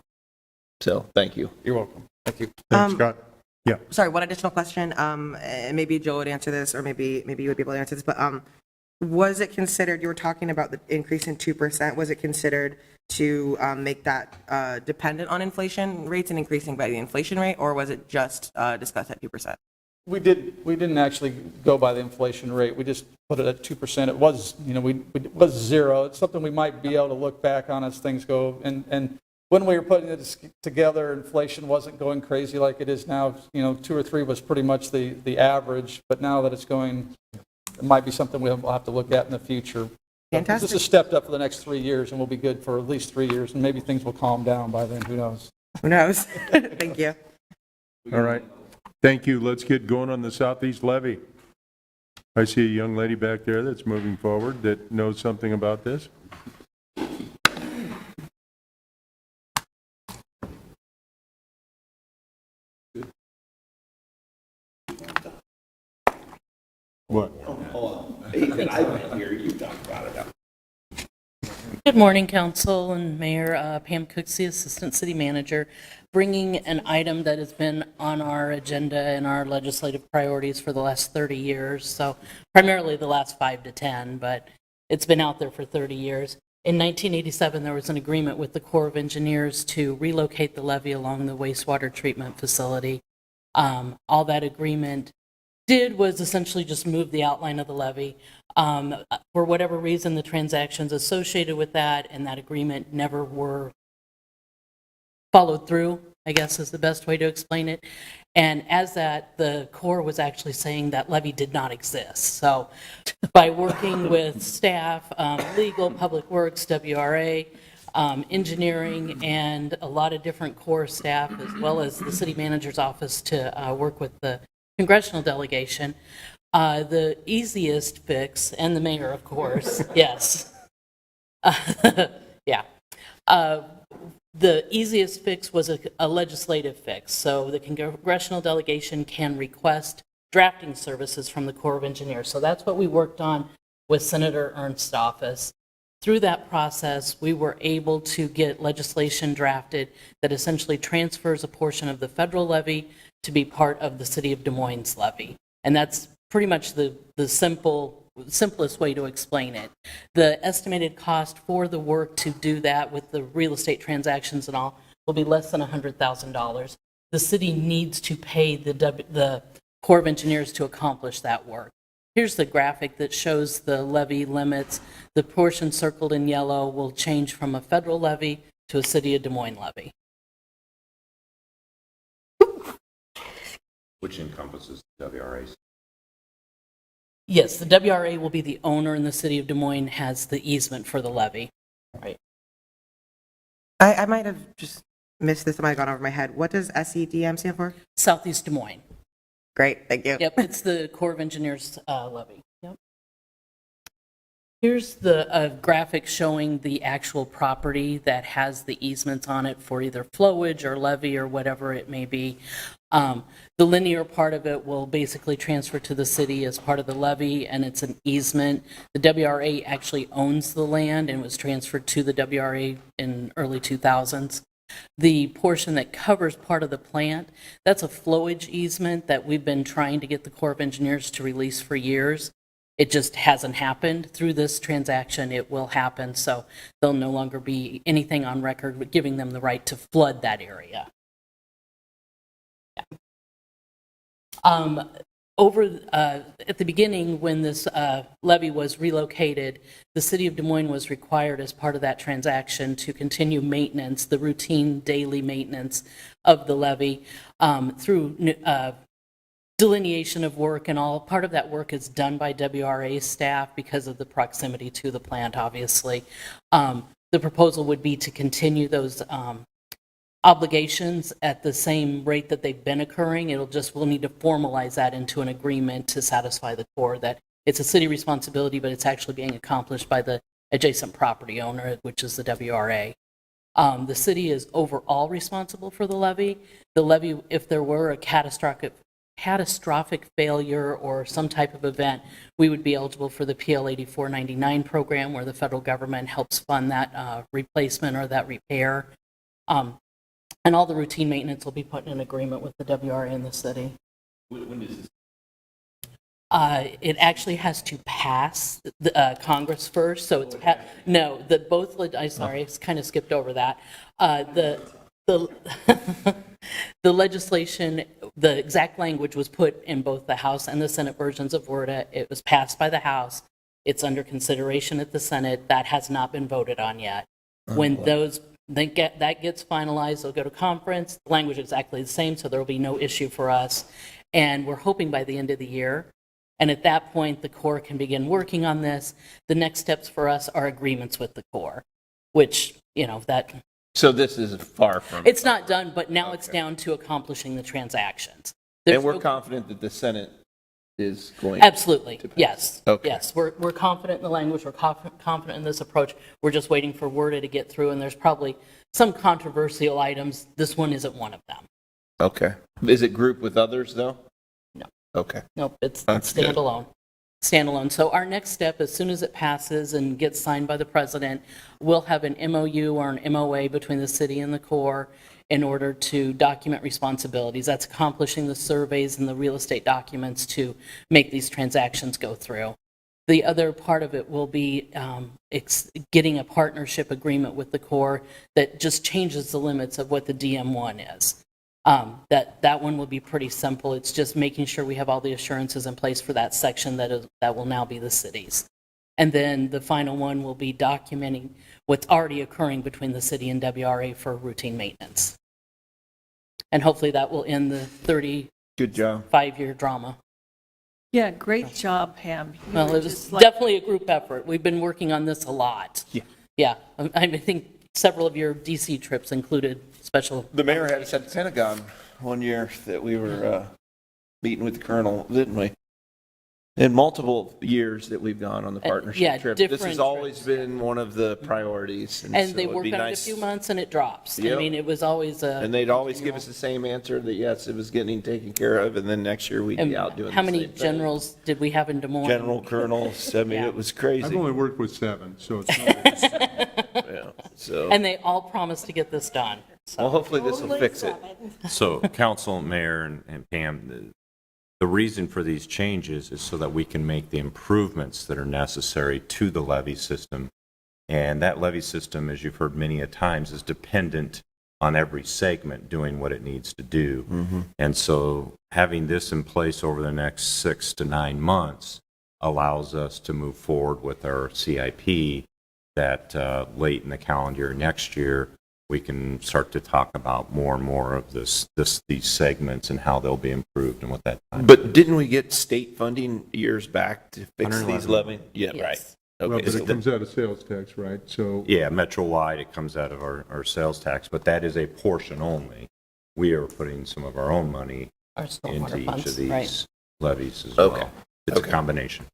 [SPEAKER 4] So thank you.
[SPEAKER 13] You're welcome. Thank you.
[SPEAKER 1] Thanks, Scott. Yeah.
[SPEAKER 6] Sorry, one additional question. Maybe Joe would answer this, or maybe you would be able to answer this, but was it considered, you were talking about the increase in 2%, was it considered to make that dependent on inflation rates and increasing by the inflation rate, or was it just discussed at 2%?
[SPEAKER 13] We didn't actually go by the inflation rate. We just put it at 2%. It was, it was zero. It's something we might be able to look back on as things go. And when we were putting it together, inflation wasn't going crazy like it is now. 2 or 3 was pretty much the average. But now that it's going, it might be something we'll have to look at in the future.
[SPEAKER 6] Fantastic.
[SPEAKER 13] This is stepped up for the next 3 years, and we'll be good for at least 3 years. And maybe things will calm down by then. Who knows?
[SPEAKER 6] Who knows? Thank you.
[SPEAKER 1] All right. Thank you. Let's get going on the Southeast Levy. I see a young lady back there that's moving forward that knows something about this. What?
[SPEAKER 10] Good morning, Council and Mayor. Pam Cooks, the Assistant City Manager, bringing an item that has been on our agenda and our legislative priorities for the last 30 years, so primarily the last 5 to 10, but it's been out there for 30 years. In 1987, there was an agreement with the Corps of Engineers to relocate the levee along the wastewater treatment facility. All that agreement did was essentially just move the outline of the levee. For whatever reason, the transactions associated with that and that agreement never were followed through, I guess is the best way to explain it. And as that, the Corps was actually saying that levee did not exist. So by working with staff, legal, public works, WRA, engineering, and a lot of different Corps staff, as well as the city manager's office to work with the congressional delegation, the easiest fix, and the mayor, of course, yes. Yeah. The easiest fix was a legislative fix. So the congressional delegation can request drafting services from the Corps of Engineers. So that's what we worked on with Senator Ernst's office. Through that process, we were able to get legislation drafted that essentially transfers a portion of the federal levy to be part of the city of Des Moines levy. And that's pretty much the simplest way to explain it. The estimated cost for the work to do that with the real estate transactions and all will be less than $100,000. The city needs to pay the Corps of Engineers to accomplish that work. Here's the graphic that shows the levy limits. The portion circled in yellow will change from a federal levy to a city of Des Moines levy.
[SPEAKER 2] Which encompasses WRAs.
[SPEAKER 10] Yes, the WRA will be the owner, and the city of Des Moines has the easement for the levy. Right.
[SPEAKER 6] I might have just missed this. It might have gone over my head. What does SEDM stand for?
[SPEAKER 10] Southeast Des Moines.
[SPEAKER 6] Great, thank you.
[SPEAKER 10] Yep, it's the Corps of Engineers levy. Yep. Here's the graphic showing the actual property that has the easements on it for either flowage or levee or whatever it may be. The linear part of it will basically transfer to the city as part of the levee, and it's an easement. The WRA actually owns the land and was transferred to the WRA in early 2000s. The portion that covers part of the plant, that's a flowage easement that we've been trying to get the Corps of Engineers to release for years. It just hasn't happened. Through this transaction, it will happen, so there'll no longer be anything on record giving them the right to flood that area. Yeah. At the beginning, when this levee was relocated, the city of Des Moines was required as part of that transaction to continue maintenance, the routine daily maintenance of the levee through delineation of work and all. Part of that work is done by WRA staff because of the proximity to the plant, obviously. The proposal would be to continue those obligations at the same rate that they've been occurring. We'll need to formalize that into an agreement to satisfy the Corps that it's a city responsibility, but it's actually being accomplished by the adjacent property owner, which is the WRA. The city is overall responsible for the levee. The levee, if there were a catastrophic failure or some type of event, we would be eligible for the PL 8499 program, where the federal government helps fund that replacement or that repair. And all the routine maintenance will be put in an agreement with the WRA in the city.
[SPEAKER 4] When does this?
[SPEAKER 10] It actually has to pass the Congress first, so it's, no, I'm sorry, I kind of skipped over that. The the legislation, the exact language was put in both the House and the Senate versions of WRDA. It was passed by the House. It's under consideration at the Senate. That has not been voted on yet. When that gets finalized, they'll go to conference. The language is exactly the same, so there will be no issue for us. And we're hoping by the end of the year. And at that point, the Corps can begin working on this. The next steps for us are agreements with the Corps, which, that.
[SPEAKER 4] So this is far from.
[SPEAKER 10] It's not done, but now it's down to accomplishing the transactions.
[SPEAKER 4] And we're confident that the Senate is going.
[SPEAKER 10] Absolutely,
[SPEAKER 4] to pass.
[SPEAKER 10] yes.
[SPEAKER 4] Okay.
[SPEAKER 10] Yes, we're confident in the language, we're confident in this approach. We're just waiting for WRDA to get through, and there's probably some controversial items. This one isn't one of them.
[SPEAKER 4] Okay. Is it grouped with others, though?
[SPEAKER 10] No.
[SPEAKER 4] Okay.
[SPEAKER 10] Nope, it's
[SPEAKER 4] That's good.
[SPEAKER 10] standalone. Standalone. So our next step, as soon as it passes and gets signed by the president, we'll have an MOU or an MOA between the city and the Corps in order to document responsibilities. That's accomplishing the surveys and the real estate documents to make these transactions go through. The other part of it will be getting a partnership agreement with the Corps that just changes the limits of what the DM1 is. That one will be pretty simple. It's just making sure we have all the assurances in place for that section that will now be the cities. And then the final one will be documenting what's already occurring between the city and WRA for routine maintenance. And hopefully that will end the
[SPEAKER 4] Good job.
[SPEAKER 10] 35-year drama.
[SPEAKER 8] Yeah, great job, Pam. You
[SPEAKER 10] Well,
[SPEAKER 8] were
[SPEAKER 10] it was
[SPEAKER 8] just like-
[SPEAKER 10] definitely a group effort. We've been working on this a lot.
[SPEAKER 4] Yeah.
[SPEAKER 10] Yeah, I think several of your DC trips included special.
[SPEAKER 4] The mayor had us at the Pentagon one year that we were meeting with the colonel, didn't we? In multiple years that we've gone on the
[SPEAKER 10] yeah,
[SPEAKER 4] partnership trip. This has
[SPEAKER 10] different
[SPEAKER 4] always been one of the priorities.
[SPEAKER 10] And
[SPEAKER 4] so
[SPEAKER 10] they
[SPEAKER 4] it'd
[SPEAKER 10] work
[SPEAKER 4] be
[SPEAKER 10] on it a
[SPEAKER 4] nice-
[SPEAKER 10] few months and it drops. I
[SPEAKER 4] Yep.
[SPEAKER 10] mean, it was always a.
[SPEAKER 4] And they'd always give us the same answer that yes, it was getting taken care of, and then next year we'd be out doing
[SPEAKER 10] How
[SPEAKER 4] the
[SPEAKER 10] many
[SPEAKER 4] same thing.
[SPEAKER 10] generals did we have in Des Moines?
[SPEAKER 4] General colonels, I mean,
[SPEAKER 10] Yeah.
[SPEAKER 4] it was
[SPEAKER 1] I've
[SPEAKER 4] crazy.
[SPEAKER 1] only worked with 7, so it's not.
[SPEAKER 4] Yeah, so,
[SPEAKER 10] And they all promised to get this done.
[SPEAKER 4] well, hopefully this will fix it.
[SPEAKER 2] So, Council, Mayor, and Pam, the reason for these changes is so that we can make the improvements that are necessary to the levy system. And that levy system, as you've heard many a times, is dependent on every segment doing what it needs to do. And so having this in place over the next 6 to 9 months allows us to move forward with our CIP that late in the calendar year next year, we can start to talk about more and more of these segments and how they'll be improved and what that time.
[SPEAKER 4] But didn't we get state funding years back to fix these
[SPEAKER 2] 111.
[SPEAKER 4] levies? Yeah,
[SPEAKER 10] Yes.
[SPEAKER 4] right.
[SPEAKER 1] Well,
[SPEAKER 4] Okay,
[SPEAKER 1] but
[SPEAKER 4] so
[SPEAKER 1] it comes out of sales tax, right? So
[SPEAKER 2] Yeah, Metro-wide, it comes out of our sales tax, but that is a portion only. We are putting some of our own money
[SPEAKER 10] Our
[SPEAKER 2] into
[SPEAKER 10] stormwater
[SPEAKER 2] each
[SPEAKER 10] funds,
[SPEAKER 2] of
[SPEAKER 10] right.
[SPEAKER 2] these levies as
[SPEAKER 4] Okay.
[SPEAKER 2] well. It's a
[SPEAKER 4] Okay.
[SPEAKER 2] combination.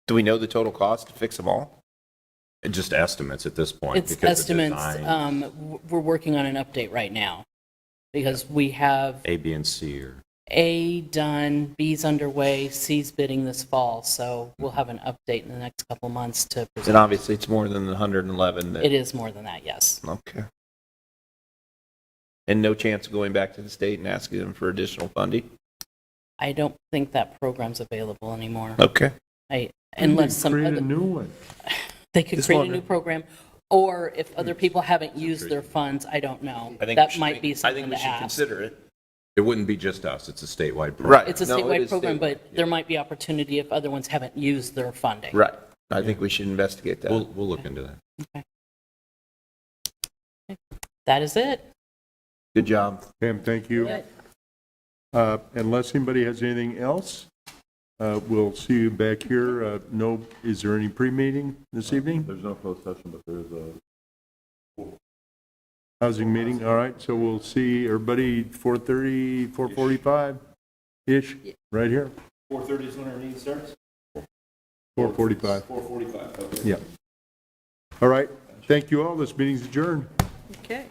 [SPEAKER 4] do we know the total cost to fix them all?
[SPEAKER 2] Just estimates at this point.
[SPEAKER 10] It's
[SPEAKER 2] because the
[SPEAKER 10] estimates.
[SPEAKER 2] design,
[SPEAKER 10] We're working on an update right now because we have
[SPEAKER 2] A, B, and C are
[SPEAKER 10] A done, B's underway, C's bidding this fall. So we'll have an update in the next couple months to
[SPEAKER 4] And
[SPEAKER 10] present.
[SPEAKER 4] obviously, it's more than the 111 that.
[SPEAKER 10] It is more than that, yes.
[SPEAKER 4] Okay. And no chance of going back to the state and asking them for additional funding?
[SPEAKER 10] I don't think that program's available anymore.
[SPEAKER 4] Okay.
[SPEAKER 10] Unless some
[SPEAKER 1] create
[SPEAKER 10] other,
[SPEAKER 1] a new one.
[SPEAKER 10] they could
[SPEAKER 4] Just
[SPEAKER 10] create a
[SPEAKER 4] wondering.
[SPEAKER 10] new program, or if other people haven't used their funds, I don't know. That might be
[SPEAKER 4] I
[SPEAKER 10] something
[SPEAKER 4] think we
[SPEAKER 10] to
[SPEAKER 4] should
[SPEAKER 10] ask.
[SPEAKER 4] consider it.
[SPEAKER 2] It wouldn't be just us, it's a statewide program.
[SPEAKER 4] Right.
[SPEAKER 10] It's a
[SPEAKER 4] No, it
[SPEAKER 10] statewide
[SPEAKER 4] is
[SPEAKER 10] program,
[SPEAKER 4] statewide,
[SPEAKER 10] but there might be opportunity if other ones haven't used their funding.
[SPEAKER 4] Right. I think we should investigate that.
[SPEAKER 2] We'll look into that.
[SPEAKER 10] That is it.
[SPEAKER 4] Good job.
[SPEAKER 1] Pam, thank you. Unless anybody has anything else, we'll see you back here. Is there any pre-meeting this evening?
[SPEAKER 14] There's no closed session, but there's a
[SPEAKER 1] Housing meeting, all right, so we'll see everybody 4:30, 4:45-ish, right here.
[SPEAKER 14] 4:30 is when our meeting starts?
[SPEAKER 1] 4:45,
[SPEAKER 14] 4:45, okay.
[SPEAKER 1] yeah. All right, thank you all, this meeting's adjourned.
[SPEAKER 8] Okay.